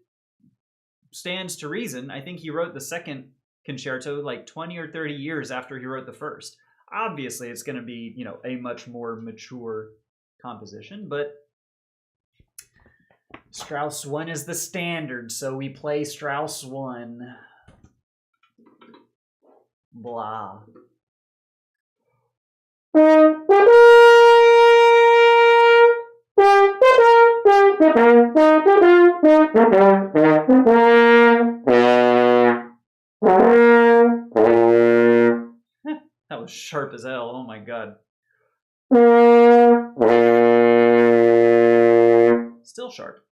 stands to reason. I think he wrote the second concerto like 20 or 30 years after he wrote the first. Obviously, it's going to be, you know, a much more mature composition, but Strauss 1 is the standard, so we play Strauss 1. Blah. That was sharp as hell. Oh my god. Still sharp.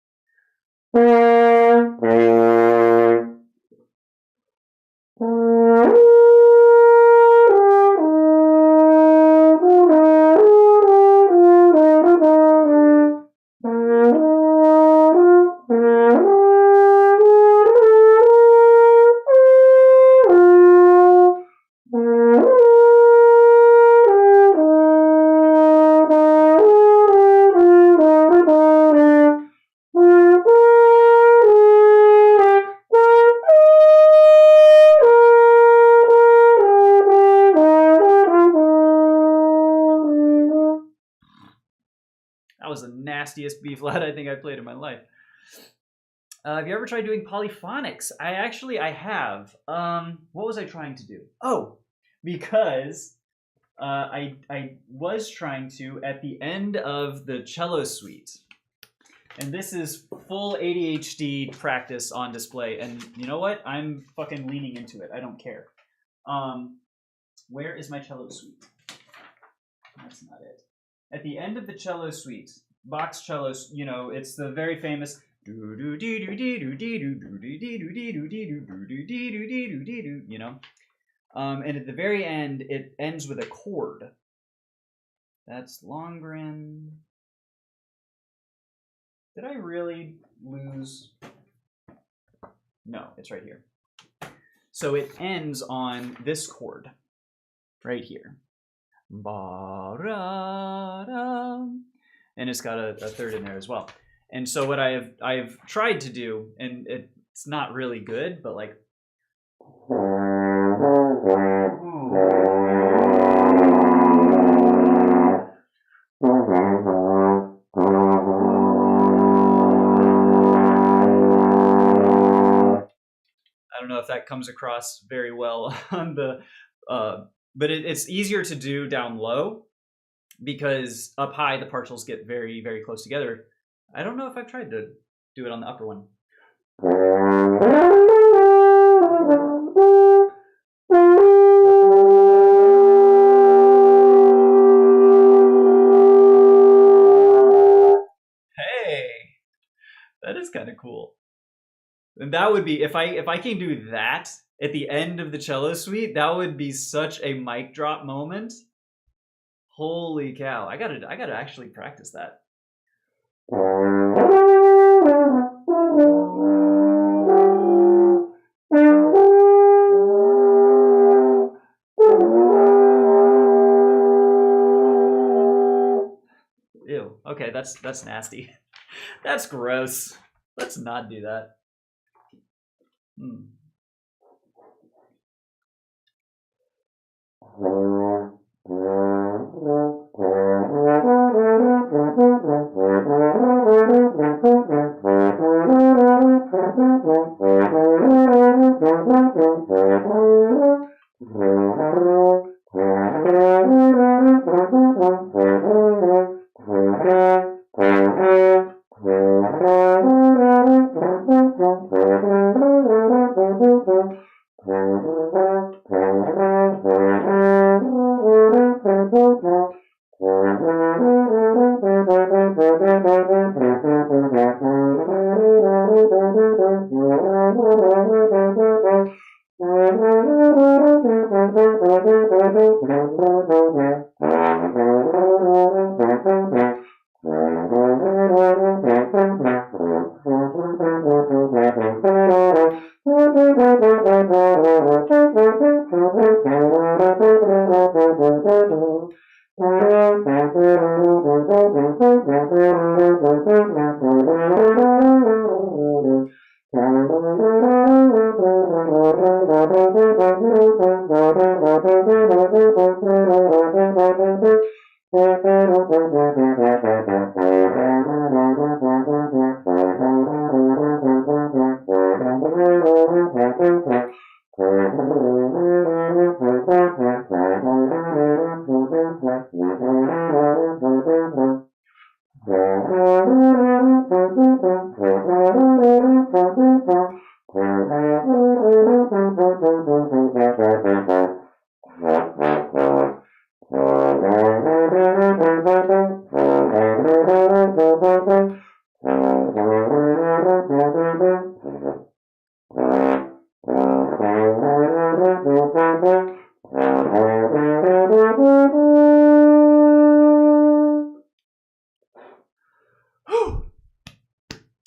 That was the nastiest B flat I think I played in my life. Have you ever tried doing polyphonics? I have. What was I trying to do? Oh, because I was trying to at the end of the cello suite, and this is full ADHD practice on display. And you know what? I'm fucking leaning into it. I don't care. Where is my cello suite? That's not it. At the end of the cello suite, Bach's cello, you know, it's the very famous you know. And at the very end, it ends with a chord. That's Longren. Did I really lose? No, it's right here. So it ends on this chord right here. And it's got a third in there as well. And so what I've tried to do, and it's not really good, but like I don't know if that comes across very well on the but it's easier to do down low because up high the partials get very, very close together. I don't know if I've tried to do it on the upper one. Hey, that is kind of cool. And that would be if I can do that at the end of the cello suite, that would be such a mic drop moment. Holy cow! I gotta actually practice that. Ew. Okay, that's nasty. That's gross. Let's not do that.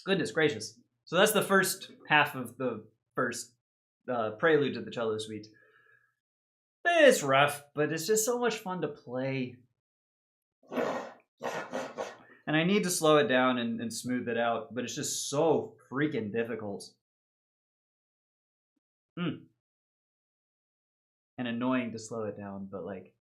Goodness gracious. So that's the first half of the first prelude to the cello suite. It's rough, but it's just so much fun to play. And I need to slow it down and smooth it out, but it's just so freaking difficult. And annoying to slow it down, but like...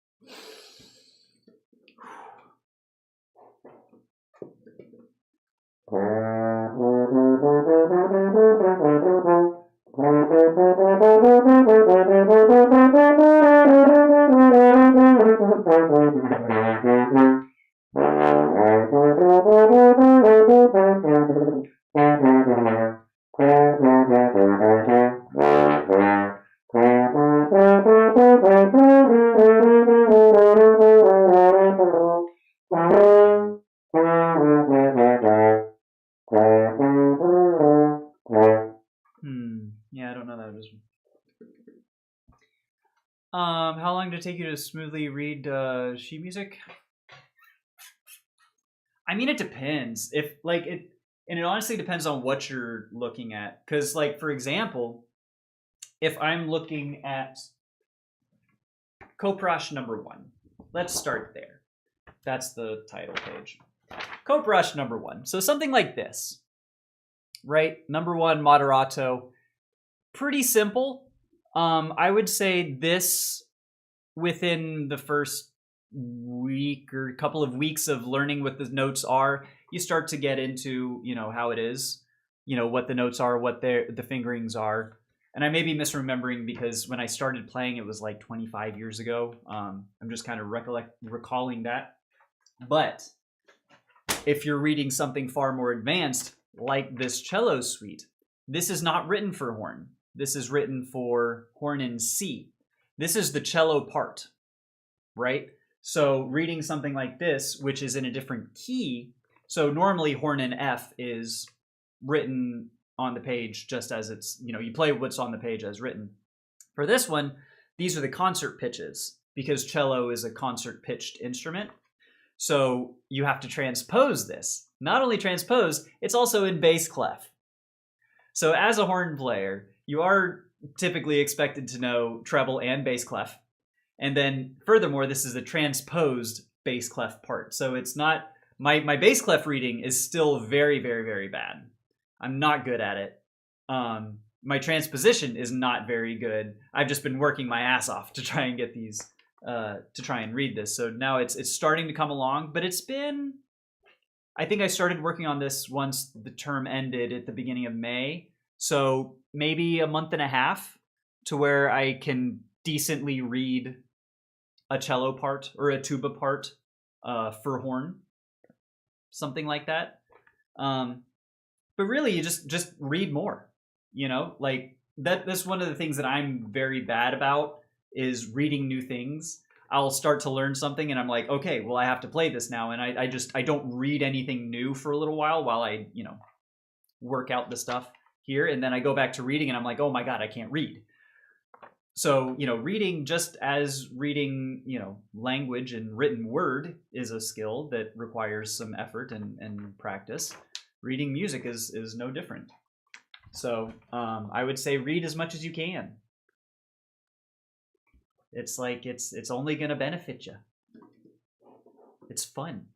Yeah, I don't know that. How long did it take you to smoothly read sheet music? I mean, it depends. And it honestly depends on what you're looking at. Because, like, for example, if I'm looking at Koprash number 1, let's start there. That's the title page. Koprash number 1. So something like this, right? Number 1, moderato. Pretty simple. I would say this within the first week or couple of weeks of learning what the notes are, you start to get into, how it is, what the notes are, what the fingerings are. And I may be misremembering because when I started playing, it was like 25 years ago. I'm just kind of recalling that. But if you're reading something far more advanced, like this cello suite, this is not written for horn. This is written for horn in C. This is the cello part, right? So reading something like this, which is in a different key, so normally horn in F is written on the page just as it's, you play what's on the page as written. For this one, these are the concert pitches because cello is a concert pitched instrument. So you have to transpose this. Not only transpose, it's also in bass clef. So as a horn player, you are typically expected to know treble and bass clef. And then furthermore, this is a transposed bass clef part. So it's not, my bass clef reading is still very, very, very bad. I'm not good at it. My transposition is not very good. I've just been working my ass off to try and get these, to try and read this. So now it's starting to come along, but it's been, I think I started working on this once the term ended at the beginning of May. So maybe a month and a half to where I can decently read a cello part or a tuba part for horn, something like that. But really, you just read more. Like that's one of the things that I'm very bad about is reading new things. I'll start to learn something and I'm like, okay, well, I have to play this now, and I don't read anything new for a little while I work out the stuff here, and then I go back to reading and I'm like, oh my god, I can't read. So reading, just as reading language and written word is a skill that requires some effort and practice, reading music is no different. So I would say read as much as you can. It's like it's only going to benefit you. It's fun,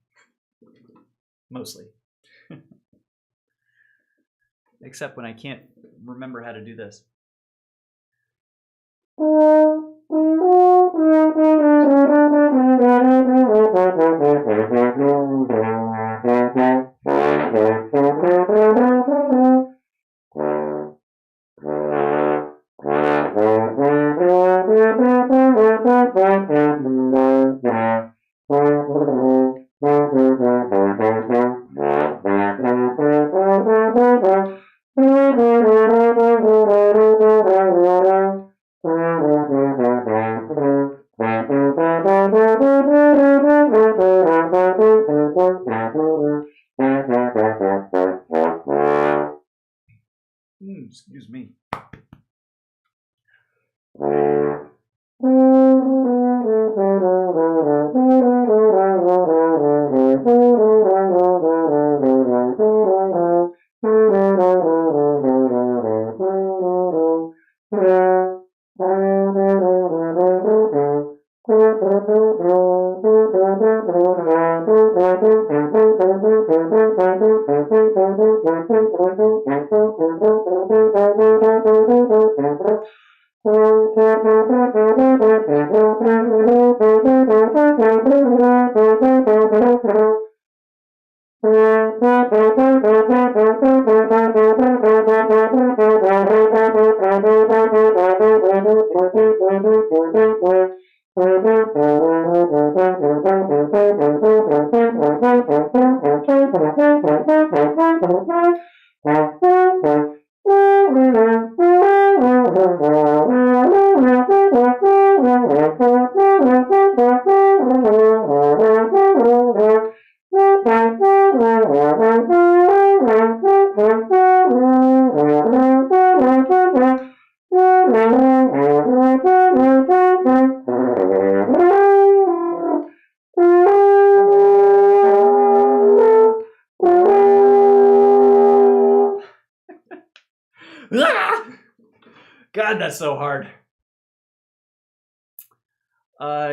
mostly. Except when I can't remember how to do this. Excuse me. God, that's so hard.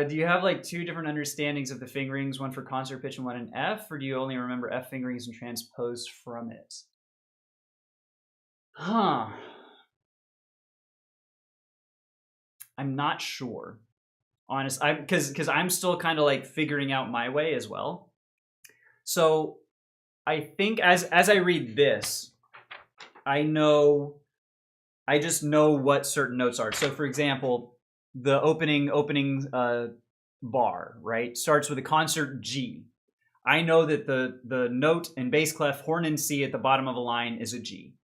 Do you have like two different understandings of the fingerings, one for concert pitch and one in F, or do you only remember F fingerings and transpose from it? Huh. I'm not sure. Honest, because I'm still kind of like figuring out my way as well. So I think as I read this, I just know what certain notes are. So for example, the opening bar, right, starts with a concert G. I know that the note in bass clef, horn and C at the bottom of a line is a G,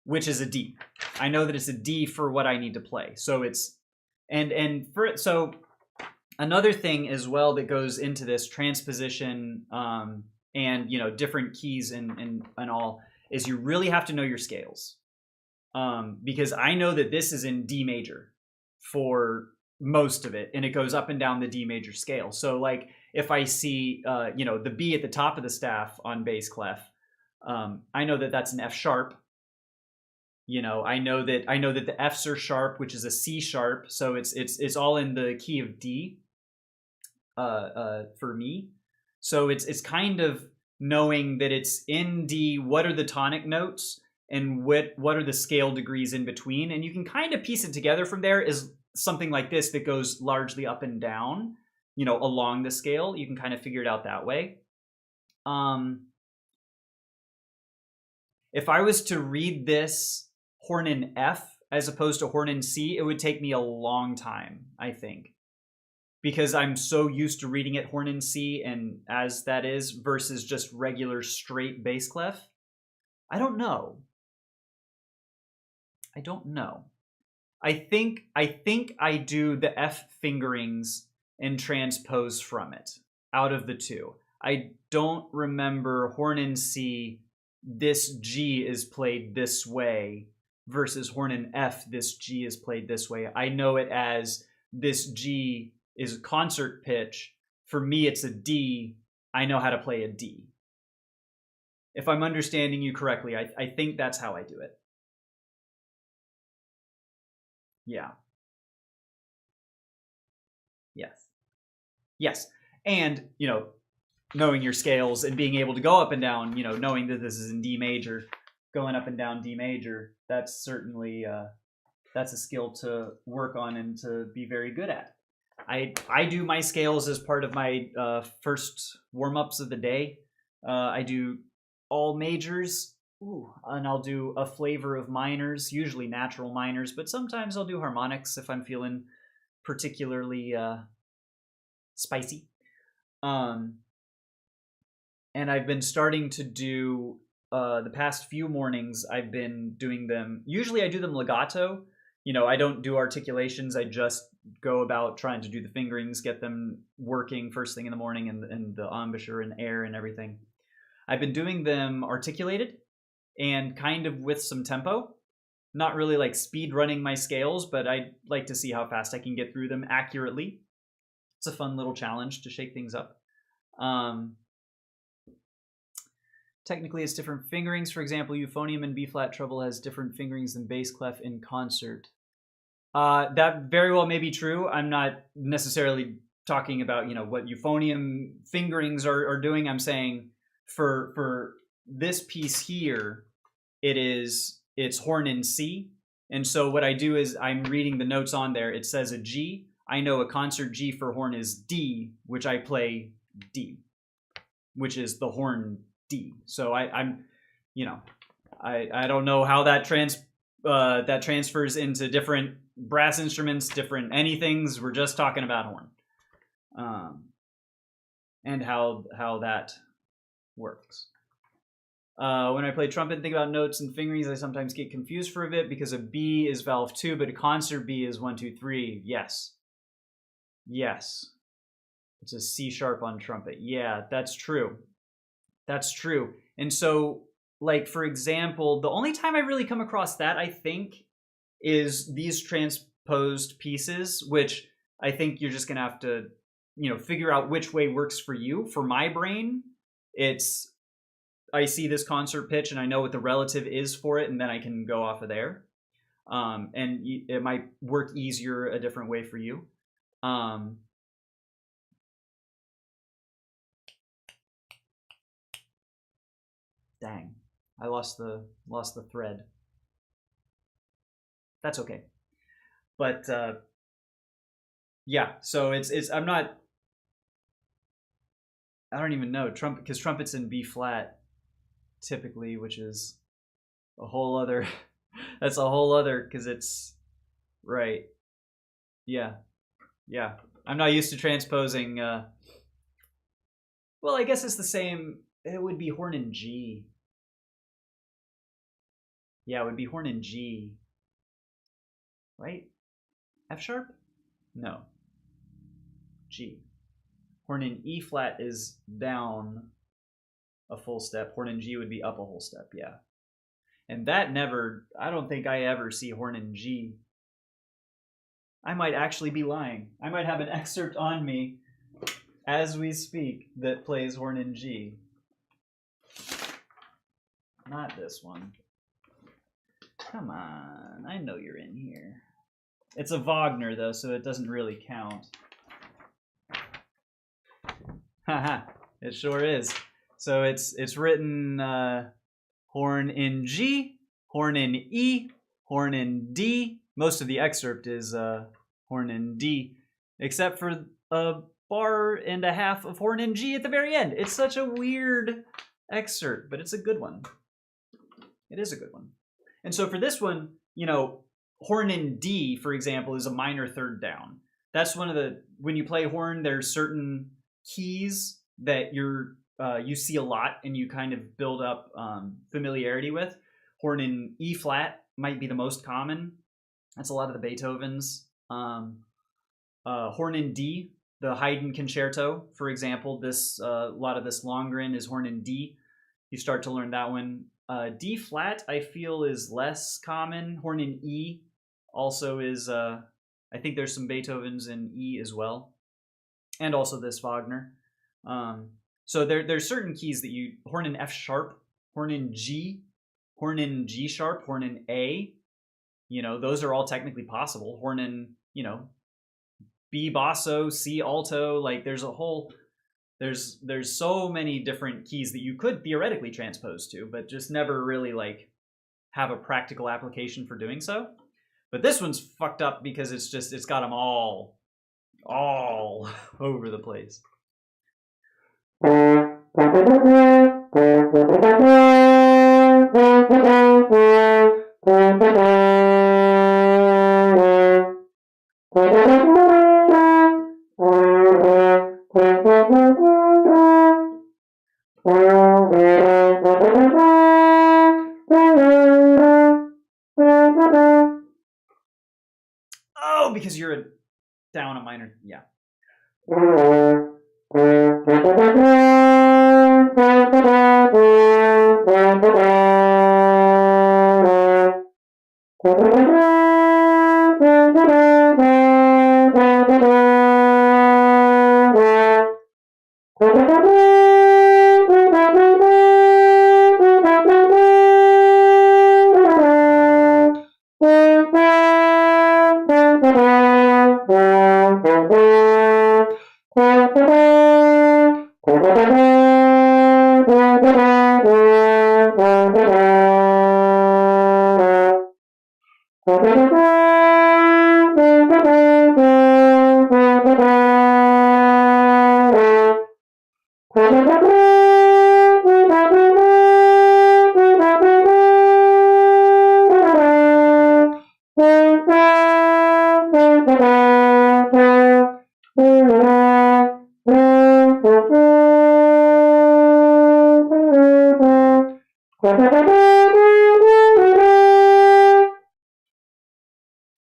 which is a D. I know that it's a D for what I need to play. So it's so another thing as well that goes into this transposition and different keys and all is you really have to know your scales. Because I know that this is in D major for most of it, and it goes up and down the D major scale. So like if I see the B at the top of the staff on bass clef, I know that that's an F sharp. I know that the Fs are sharp, which is a C sharp. So it's all in the key of D for me. So it's kind of knowing that it's in D. What are the tonic notes? And what are the scale degrees in between? And you can kind of piece it together from there. Is something like this that goes largely up and down, along the scale. You can kind of figure it out that way. If I was to read this horn in F as opposed to horn in C, it would take me a long time, I think. Because I'm so used to reading it horn in C and as that is versus just regular straight bass clef. I don't know. I think I do the F fingerings and transpose from it out of the two. I don't remember horn in C, this G is played this way versus horn in F, this G is played this way. I know it as this G is concert pitch. For me, it's a D. I know how to play a D. If I'm understanding you correctly, I think that's how I do it. Yeah. Yes. And, knowing your scales and being able to go up and down, knowing that this is in D major, going up and down D major, that's certainly, that's a skill to work on and to be very good at. I do my scales as part of my first warm-ups of the day. I do all majors. And I'll do a flavor of minors, usually natural minors, but sometimes I'll do harmonics if I'm feeling particularly spicy. And I've been starting to do the past few mornings. I've been doing them. Usually, I do them legato. I don't do articulations. I just go about trying to do the fingerings, get them working first thing in the morning, and the embouchure and air and everything. I've been doing them articulated and kind of with some tempo. Not really like speed running my scales, but I like to see how fast I can get through them accurately. It's a fun little challenge to shake things up. Technically, it's different fingerings. For example, euphonium in B-flat treble has different fingerings than bass clef in concert. That very well may be true. I'm not necessarily talking about, you know, what euphonium fingerings are doing. I'm saying for this piece here, it's horn in C. And so what I do is I'm reading the notes on there. It says a G. I know a concert G for horn is D, which I play D, which is the horn D. So I'm, you know, I don't know how that transfers into different brass instruments, different anythings. We're just talking about horn, and how that works. When I play trumpet and think about notes and fingerings, I sometimes get confused for a bit because a B is valve 2, but a concert B is 1, 2, 3. Yes. Yes. It's a C sharp on trumpet. Yeah, that's true. That's true. And so, like, for example, the only time I really come across that, I think, is these transposed pieces, which I think you're just going to have to, you know, figure out which way works for you. For my brain, it's, I see this concert pitch and I know what the relative is for it, and then I can go off of there. And it might work easier a different way for you. Dang, I lost the thread. That's okay. But yeah, so it's I don't even know trumpet, because trumpet's in B flat typically, which is a whole other that's a whole other, because it's right. Yeah. I'm not used to transposing. Well, I guess it's the same. It would be horn in G. Yeah, it would be horn in G. Right? F sharp? No. G. Horn in E flat is down a full step. Horn in G would be up a whole step, yeah. And that never, I don't think I ever see horn in G. I might actually be lying. I might have an excerpt on me as we speak that plays horn in G. Not this one. Come on, I know you're in here. It's a Wagner though, so it doesn't really count. Haha, it sure is. So it's written horn in G, horn in E, horn in D. Most of the excerpt is horn in D, except for a bar and a half of horn in G at the very end. It's such a weird excerpt, but it's a good one. It is a good one. And so for this one, you know, horn in D, for example, is a minor third down. That's one of the, when you play horn, there's certain keys that you see a lot and you kind of build up familiarity with. Horn in E flat might be the most common. That's a lot of the Beethovens. Horn in D, the Haydn concerto, for example, this a lot of this Lohengrin is horn in D. You start to learn that one. D flat, I feel, is less common. Horn in E also is, I think there's some Beethovens in E as well. And also this Wagner. So there's certain keys that you, horn in F sharp, horn in G sharp, horn in A, you know, those are all technically possible. Horn in, you know, B basso, C alto, like there's a whole, there's so many different keys that you could theoretically transpose to, but just never really like have a practical application for doing so. But this one's fucked up because it's got them all over the place. Oh, because you're a down a minor, yeah.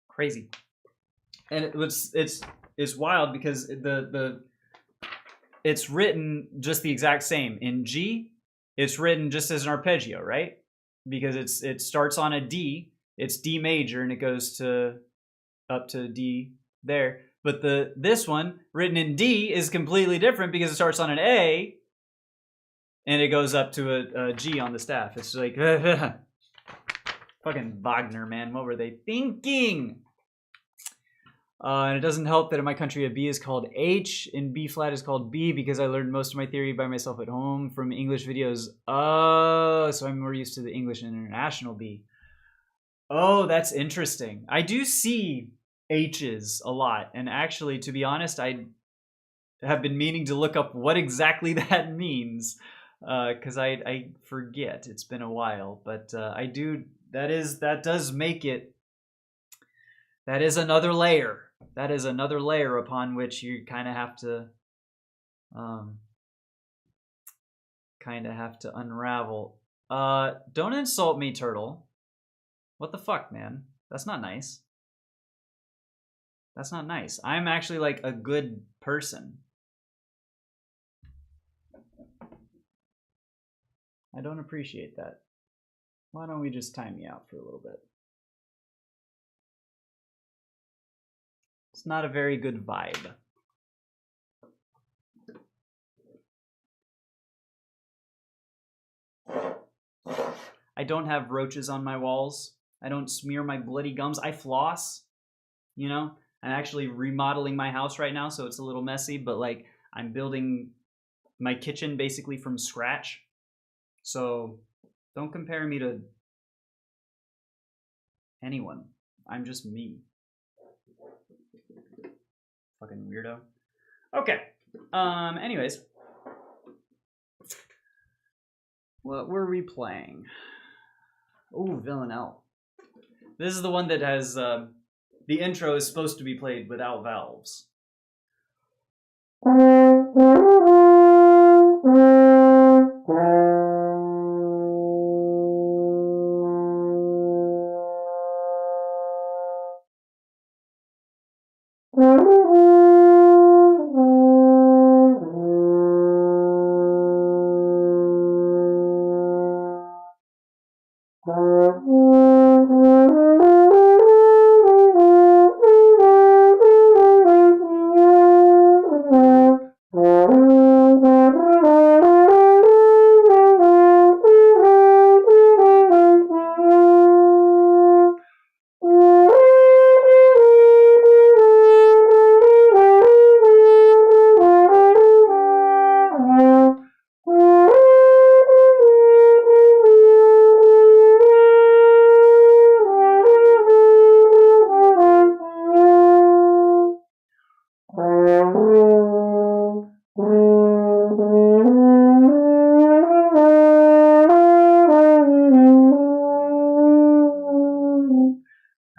Crazy. And it's wild because it's written just the exact same. In G, it's written just as an arpeggio, right? Because it starts on a D, it's D major, and it goes to up to D there. But this one, written in D, is completely different because it starts on an A, and it goes up to a G on the staff. It's like, fucking Wagner, man. What were they thinking? And it doesn't help that in my country a B is called H and B flat is called B because I learned most of my theory by myself at home from English videos. Oh, so I'm more used to the English and International B. Oh, that's interesting. I do see H's a lot. And actually, to be honest, I have been meaning to look up what exactly that means because I forget. It's been a while. But I do, that does make it, that is another layer. That is another layer upon which you kind of have to unravel. Don't insult me, turtle. What the fuck, man? That's not nice. That's not nice. I'm actually like a good person. I don't appreciate that. Why don't we just time me out for a little bit? It's not a very good vibe. I don't have roaches on my walls. I don't smear my bloody gums. I floss, you know? I'm actually remodeling my house right now, so it's a little messy, but like I'm building my kitchen basically from scratch. So don't compare me to anyone. I'm just me. Fucking weirdo. Okay. Anyways. What were we playing? Ooh, Villanelle. This is the one that has, the intro is supposed to be played without valves. I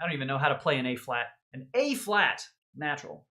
don't even know how to play an A flat. An A flat, natural.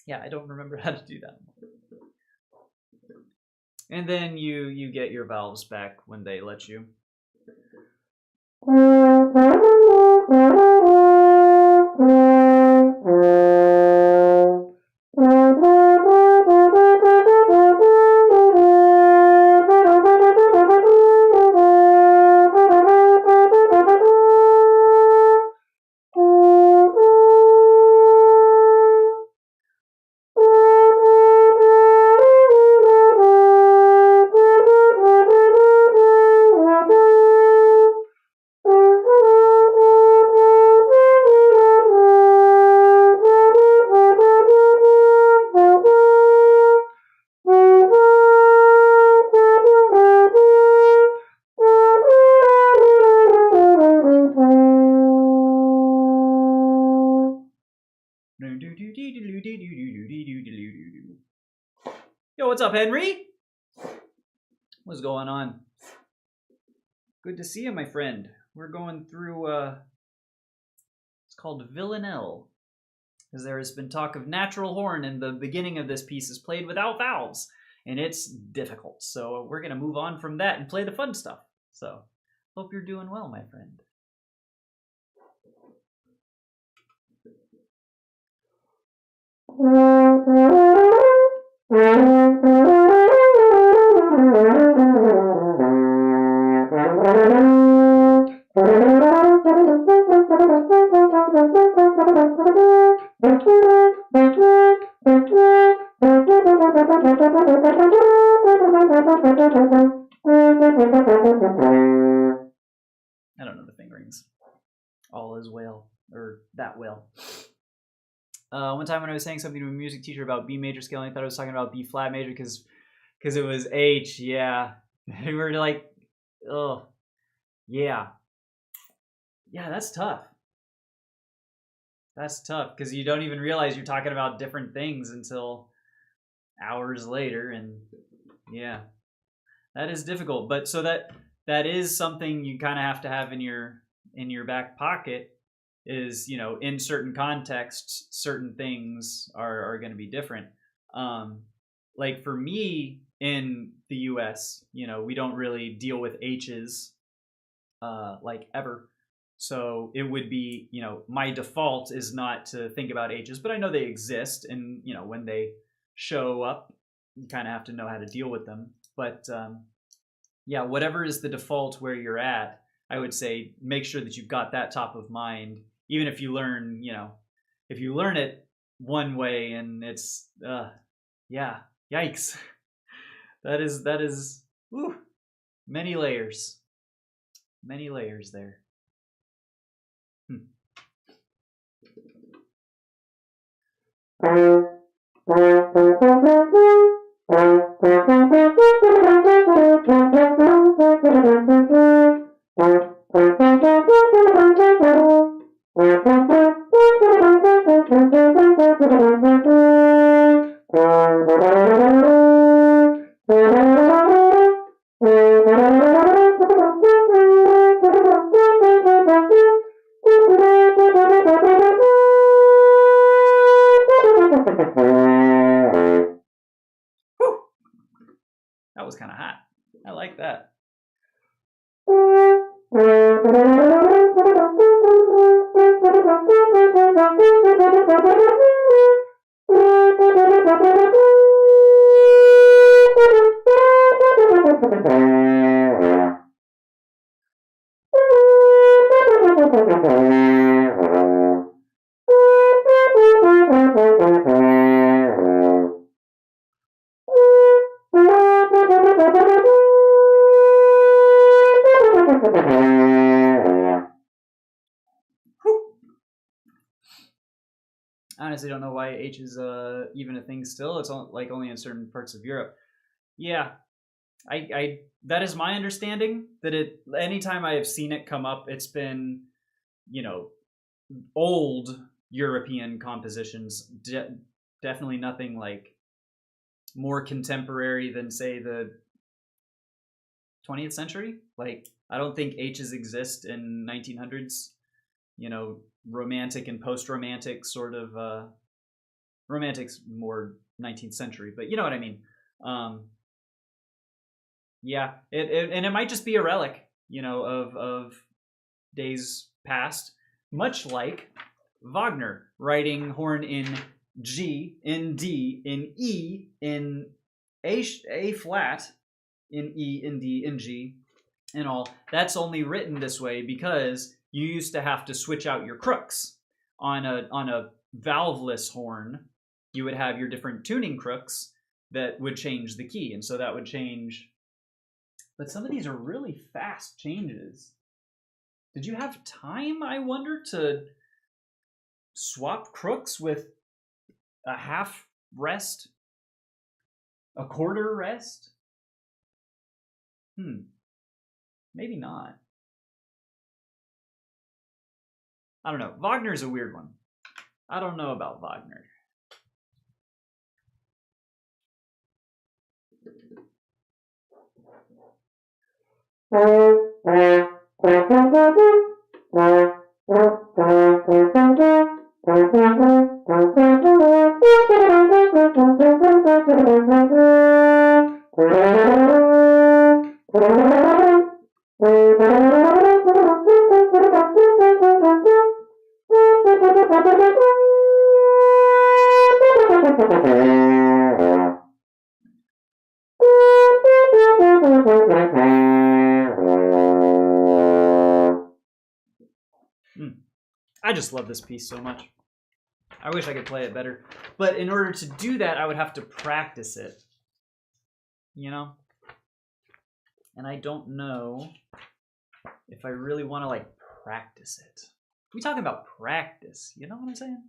Yeah, I don't remember how to do that. And then you get your valves back when they let you. Yo, what's up, Henry? What's going on? Good to see you, my friend. We're going through, it's called Villanelle, because there has been talk of natural horn, and the beginning of this piece is played without valves, and it's difficult. So we're going to move on from that and play the fun stuff. So, hope you're doing well, my friend. I don't know the fingerings. All is well, or that well. One time when I was saying something to a music teacher about B major scaling, I thought I was talking about B flat major because it was H. Yeah, we were like, oh, yeah, that's tough. That's tough because you don't even realize you're talking about different things until hours later, and yeah, that is difficult. But so that is something you kind of have to have in your back pocket. Is, you know, in certain contexts, certain things are going to be different. Like for me in the US, you know, we don't really deal with H's like ever. So it would be, you know, my default is not to think about H's, but I know they exist, and, you know, when they show up, you kind of have to know how to deal with them. But yeah, whatever is the default where you're at, I would say make sure that you've got that top of mind. Even if you learn, you know, if you learn it one way and it's, yeah, yikes. that is, whew, many layers there. That was kind of hot. I like that. Honestly, don't know why H is even a thing still. It's like only in certain parts of Europe. Yeah, I that is my understanding. That it anytime I have seen it come up, it's been, you know, old European compositions. Definitely nothing like more contemporary than, say, the 20th century. Like, I don't think H's exist in 1900s. You know, romantic and post-romantic sort of Romantic's more 19th century, but you know what I mean. Yeah, and it might just be a relic, you know, of days past, much like Wagner writing horn in G, in D, in E, in A flat, in E, in D, in G, and all. That's only written this way because you used to have to switch out your crooks. On a valveless horn, you would have your different tuning crooks that would change the key, and so that would change. But some of these are really fast changes. Did you have time, I wonder, to swap crooks with a half rest? A quarter rest? Maybe not. I don't know. Wagner's a weird one. I don't know about Wagner. I just love this piece so much. I wish I could play it better. But in order to do that, I would have to practice it. You know? And I don't know if I really want to, like, practice it. We talking about practice. You know what I'm saying?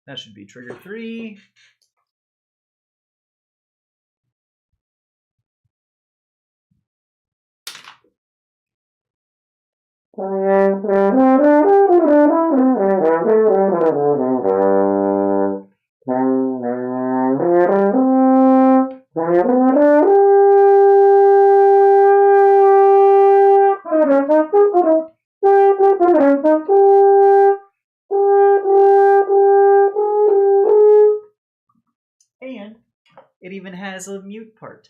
That should be trigger 3. And it even has a mute part.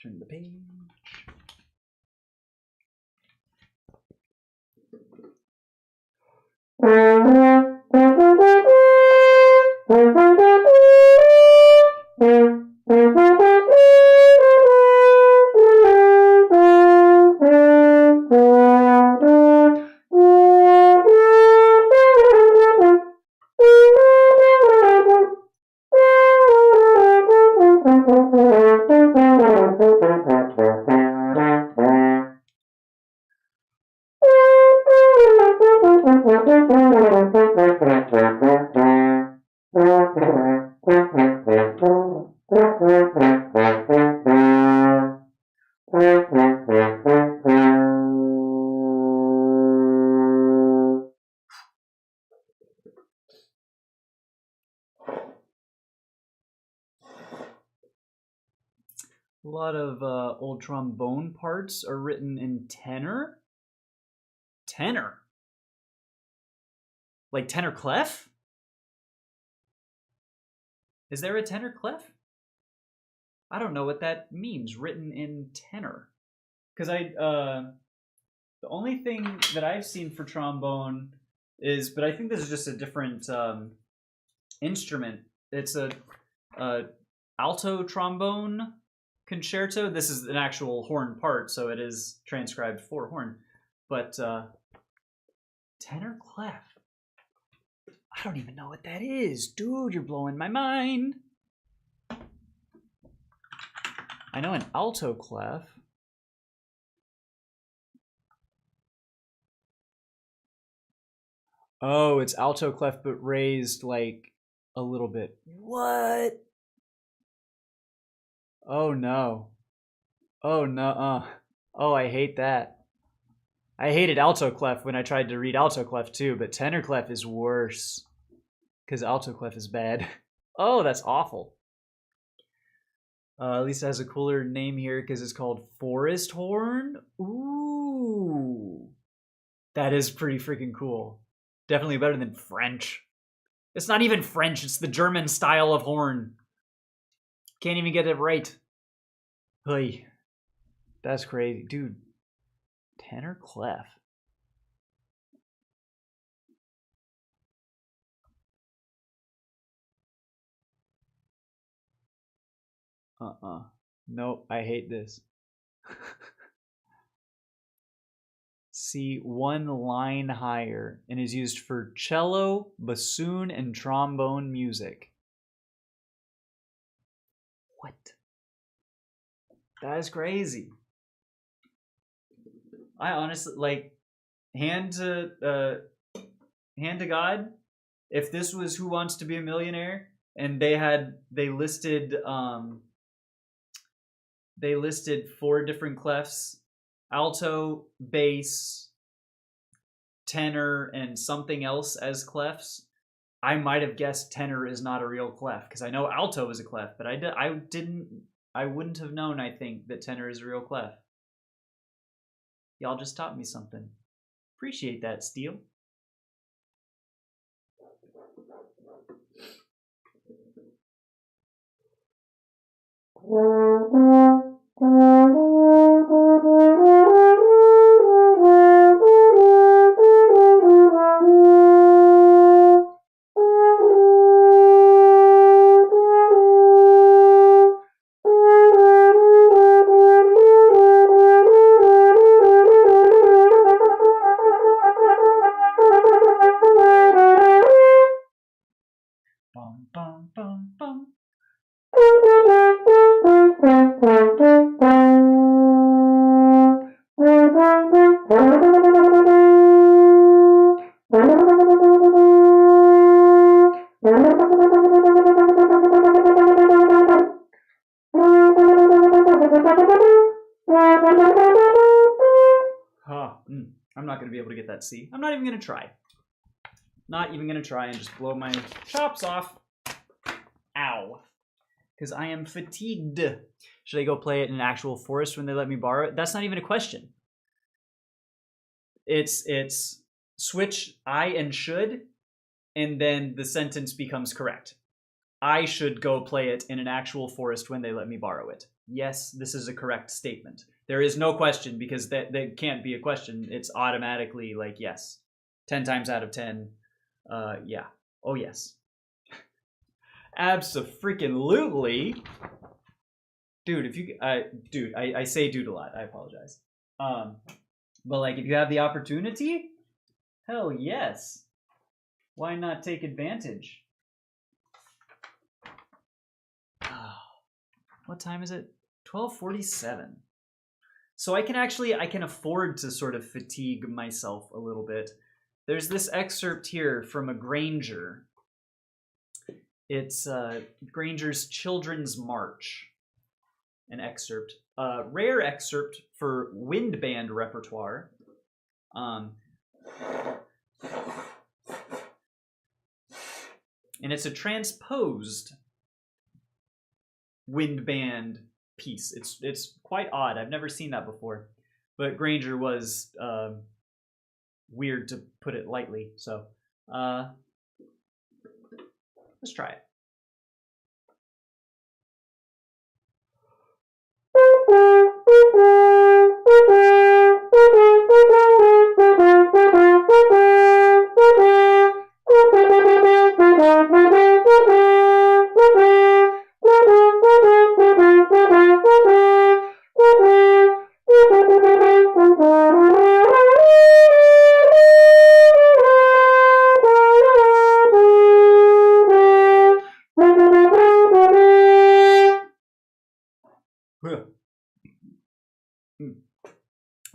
Turn the page. A lot of old trombone parts are written in tenor. Tenor? Like tenor clef? Is there a tenor clef? I don't know what that means, written in tenor. Because the only thing that I've seen for trombone is, but I think this is just a different instrument. It's a alto trombone concerto. This is an actual horn part, so it is transcribed for horn. But Tenor clef. I don't even know what that is. Dude, you're blowing my mind. I know an alto clef. Oh, it's alto clef but raised like a little bit. What? Oh no. Oh no. Oh, I hate that. I hated alto clef when I tried to read alto clef too, but tenor clef is worse because alto clef is bad. Oh, that's awful. At least it has a cooler name here because it's called forest horn. Ooh, that is pretty freaking cool. Definitely better than French. It's not even French. It's the German style of horn. Can't even get it right. Hey, that's crazy, dude. Tenor clef. Nope, I hate this. See, one line higher and is used for cello, bassoon, and trombone music. What? That is crazy. I honestly, like, hand to God, if this was Who Wants to Be a Millionaire and they listed 4 different clefs: alto, bass, tenor, and something else as clefs, I might have guessed tenor is not a real clef because I know alto is a clef, but I wouldn't have known, I think, that tenor is a real clef. Y'all just taught me something. Appreciate that, Steele. Bum, bum, bum, bum. I'm not going to be able to get that C. I'm not even going to try. Not even going to try and just blow my chops off. Ow. Because I am fatigued. Should I go play it in an actual forest when they let me borrow it? That's not even a question. It's switch I and should, and then the sentence becomes correct. I should go play it in an actual forest when they let me borrow it. Yes, this is a correct statement. There is no question because that can't be a question. It's automatically like yes. 10 times out of 10. Yeah. Oh yes. Abso-freaking-lutely. Dude, if you I say dude a lot. I apologize. But like if you have the opportunity, hell yes. Why not take advantage? What time is it? 12:47. So I can afford to sort of fatigue myself a little bit. There's this excerpt here from a Granger. It's Granger's Children's March. An excerpt. Rare excerpt for wind band repertoire. And it's a transposed wind band piece. It's quite odd. I've never seen that before. But Granger was weird, to put it lightly. So let's try it.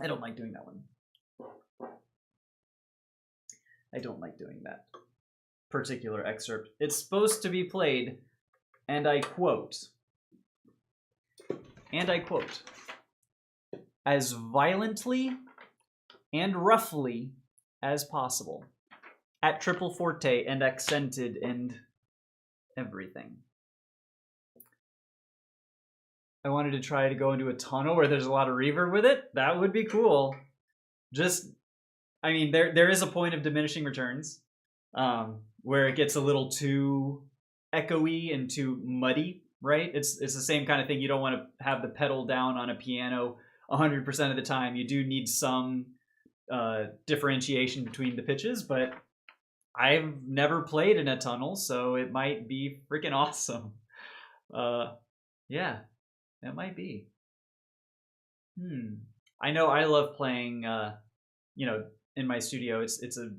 I don't like doing that one. I don't like doing that particular excerpt. It's supposed to be played, and I quote, as violently and roughly as possible, at triple forte and accented and everything. I wanted to try to go into a tunnel where there's a lot of reverb with it. That would be cool. Just, I mean, there is a point of diminishing returns where it gets a little too echoey and too muddy, right? It's the same kind of thing. You don't want to have the pedal down on a piano 100% of the time. You do need some differentiation between the pitches, but I've never played in a tunnel, so it might be freaking awesome. Yeah, it might be. I know I love playing, in my studio. It's a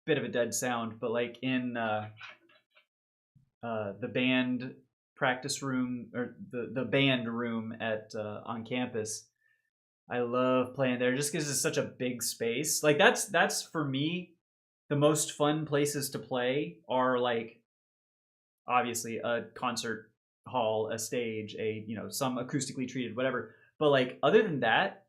bit of a dead sound, but like in the band practice room, or the band room at on campus, I love playing there just because it's such a big space. Like that's for me the most fun places to play are like obviously a concert hall, a stage, some acoustically treated whatever. But like other than that,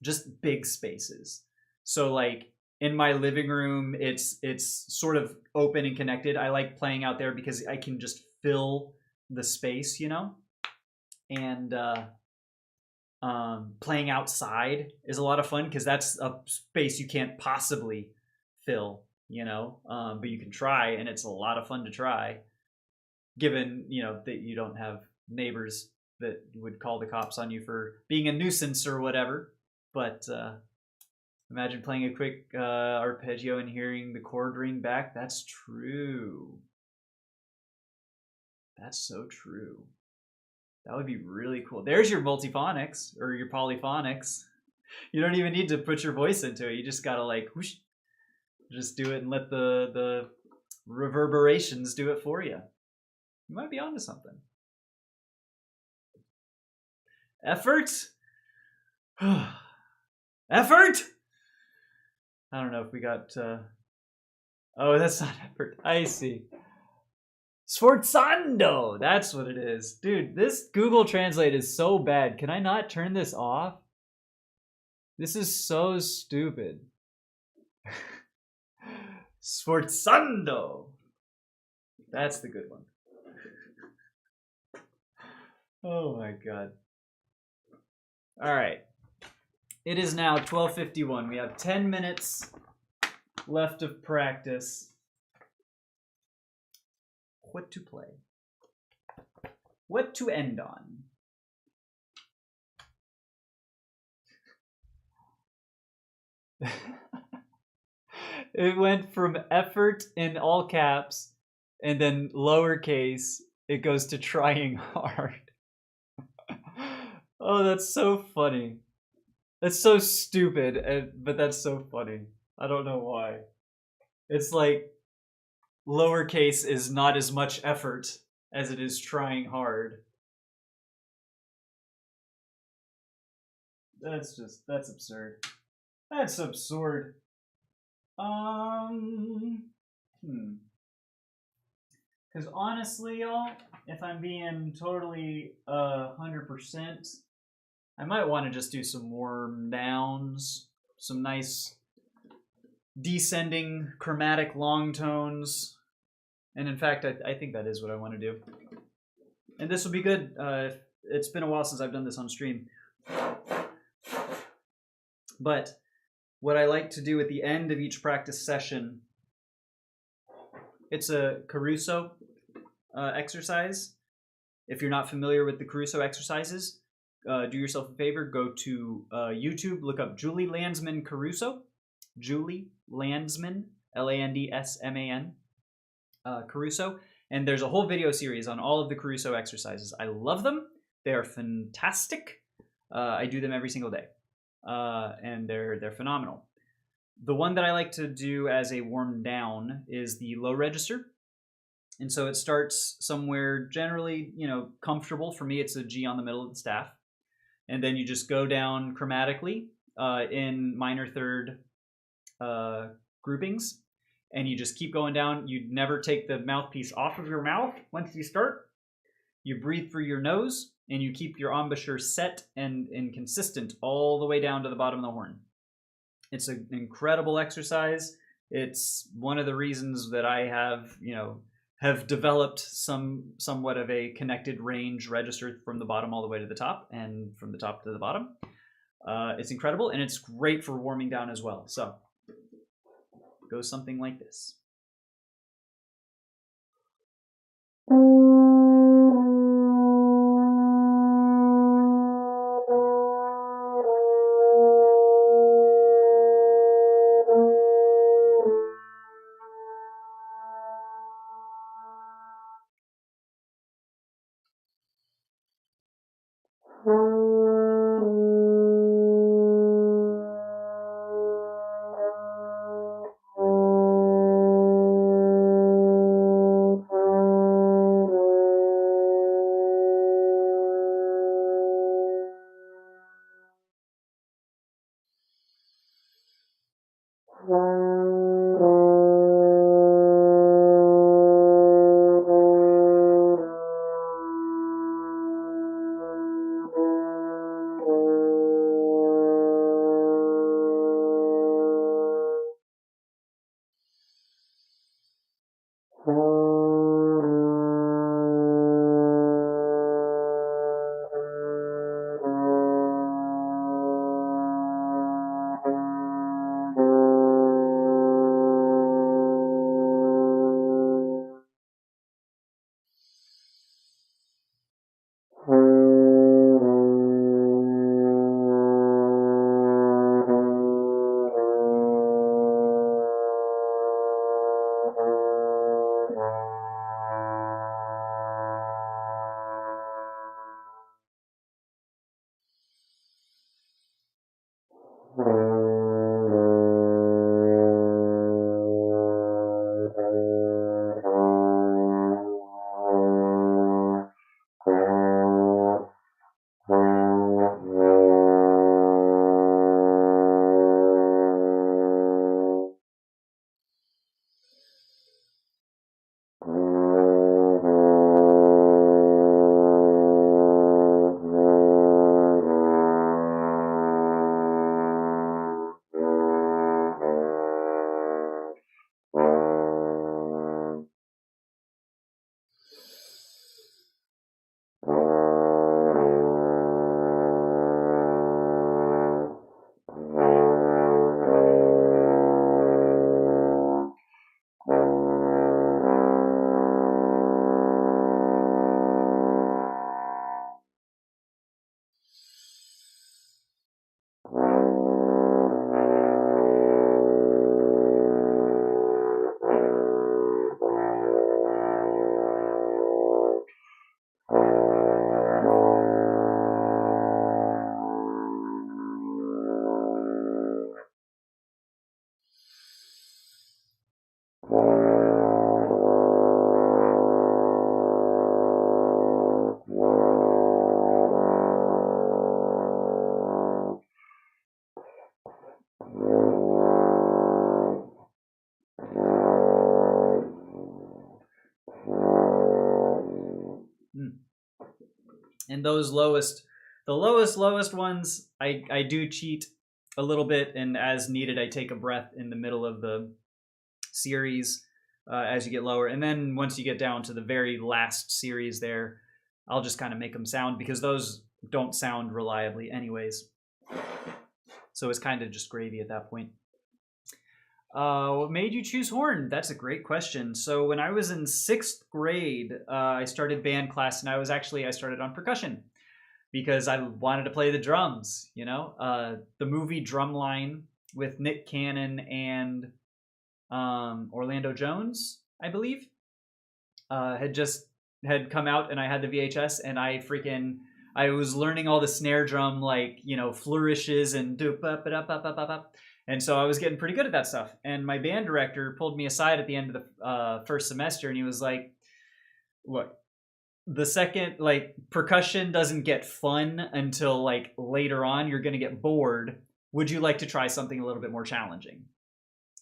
just big spaces. So like in my living room, it's sort of open and connected. I like playing out there because I can just fill the space, and playing outside is a lot of fun because that's a space you can't possibly fill, but you can try, and it's a lot of fun to try, given that you don't have neighbors that would call the cops on you for being a nuisance or whatever. But imagine playing a quick arpeggio and hearing the chord ring back. That's true. That's so true. That would be really cool. There's your multiphonics or your polyphonics. You don't even need to put your voice into it. You just gotta like whoosh, just do it and let the reverberations do it for you. You might be onto something. Effort? Effort? I don't know if we got... Oh, that's not effort. I see. Sforzando! That's what it is. Dude, this Google Translate is so bad. Can I not turn this off? This is so stupid. Sforzando! That's the good one. Oh my god. Alright. It is now 12:51. We have 10 minutes left of practice. What to play? What to end on? It went from effort in all caps and then lowercase, it goes to trying hard. Oh, that's so funny. That's so stupid, but that's so funny. I don't know why. It's like lowercase is not as much effort as it is trying hard. That's absurd. That's absurd. Because honestly, y'all, if I'm being totally 100%, I might want to just do some warm downs, some nice descending chromatic long tones. And in fact, I think that is what I want to do. And this will be good. It's been a while since I've done this on stream. But what I like to do at the end of each practice session, it's a Caruso exercise. If you're not familiar with the Caruso exercises, do yourself a favor, go to YouTube, look up Julie Landsman Caruso. Julie Landsman, Landsman, Caruso. And there's a whole video series on all of the Caruso exercises. I love them. They are fantastic. I do them every single day. And they're phenomenal. The one that I like to do as a warm down is the low register. And so it starts somewhere generally, comfortable. For me, it's a G on the middle of the staff. And then you just go down chromatically in minor third groupings, and you just keep going down. You never take the mouthpiece off of your mouth once you start. You breathe through your nose, and you keep your embouchure set and consistent all the way down to the bottom of the horn. It's an incredible exercise. It's one of the reasons that I have developed somewhat of a connected range register from the bottom all the way to the top and from the top to the bottom. It's incredible, and it's great for warming down as well. So it goes something like this. And those the lowest ones, I do cheat a little bit, and as needed, I take a breath in the middle of the series as you get lower. And then once you get down to the very last series there, I'll just kind of make them sound, because those don't sound reliably anyways. So it's kind of just gravy at that point. What made you choose horn? That's a great question. So when I was in 6th grade, I started band class, and I started on percussion because I wanted to play the drums. The movie Drumline with Nick Cannon and Orlando Jones, I believe, had come out, and I had the VHS, and I was learning all the snare drum, flourishes and and so I was getting pretty good at that stuff. And my band director pulled me aside at the end of the first semester, and he was like, "Look, the second percussion doesn't get fun until later on. You're gonna get bored, would you like to try something a little bit more challenging?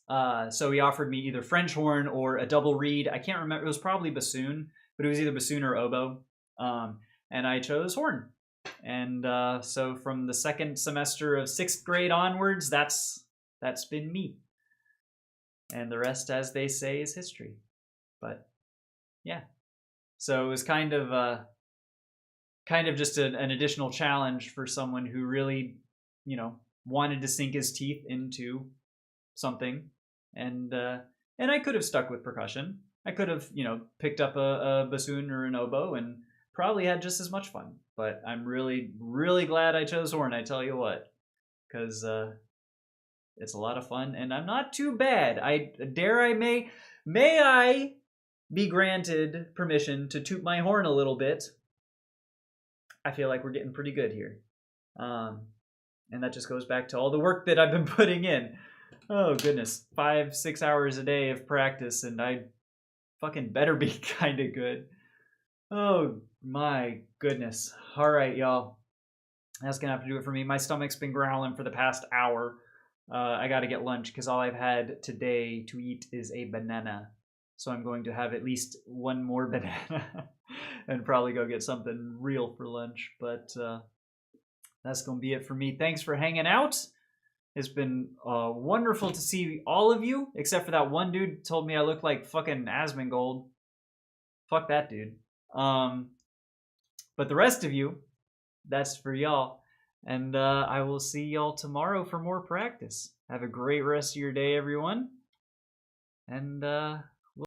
So he offered me either French horn or a double reed. I can't remember. It was probably bassoon, but it was either bassoon or oboe. And I chose horn. And so from the second semester of 6th grade onwards, that's been me. And the rest, as they say, is history. But yeah, so it was kind of just an additional challenge for someone who really, wanted to sink his teeth into something. And I could have stuck with percussion. I could have, picked up a bassoon or an oboe and probably had just as much fun. But I'm really, really glad I chose horn, I tell you what, because it's a lot of fun and I'm not too bad. May I be granted permission to toot my horn a little bit? I feel like we're getting pretty good here. And that just goes back to all the work that I've been putting in. Oh, goodness. 5-6 hours a day of practice, and I fucking better be kind of good. Oh, my goodness. All right, y'all. That's going to have to do it for me. My stomach's been growling for the past hour. I got to get lunch because all I've had today to eat is a banana. So I'm going to have at least one more banana and probably go get something real for lunch. But that's going to be it for me. Thanks for hanging out. It's been wonderful to see all of you, except for that one dude who told me I look like fucking Asmongold. Fuck that dude. But the rest of you, that's for y'all. And I will see y'all tomorrow for more practice. Have a great rest of your day, everyone. And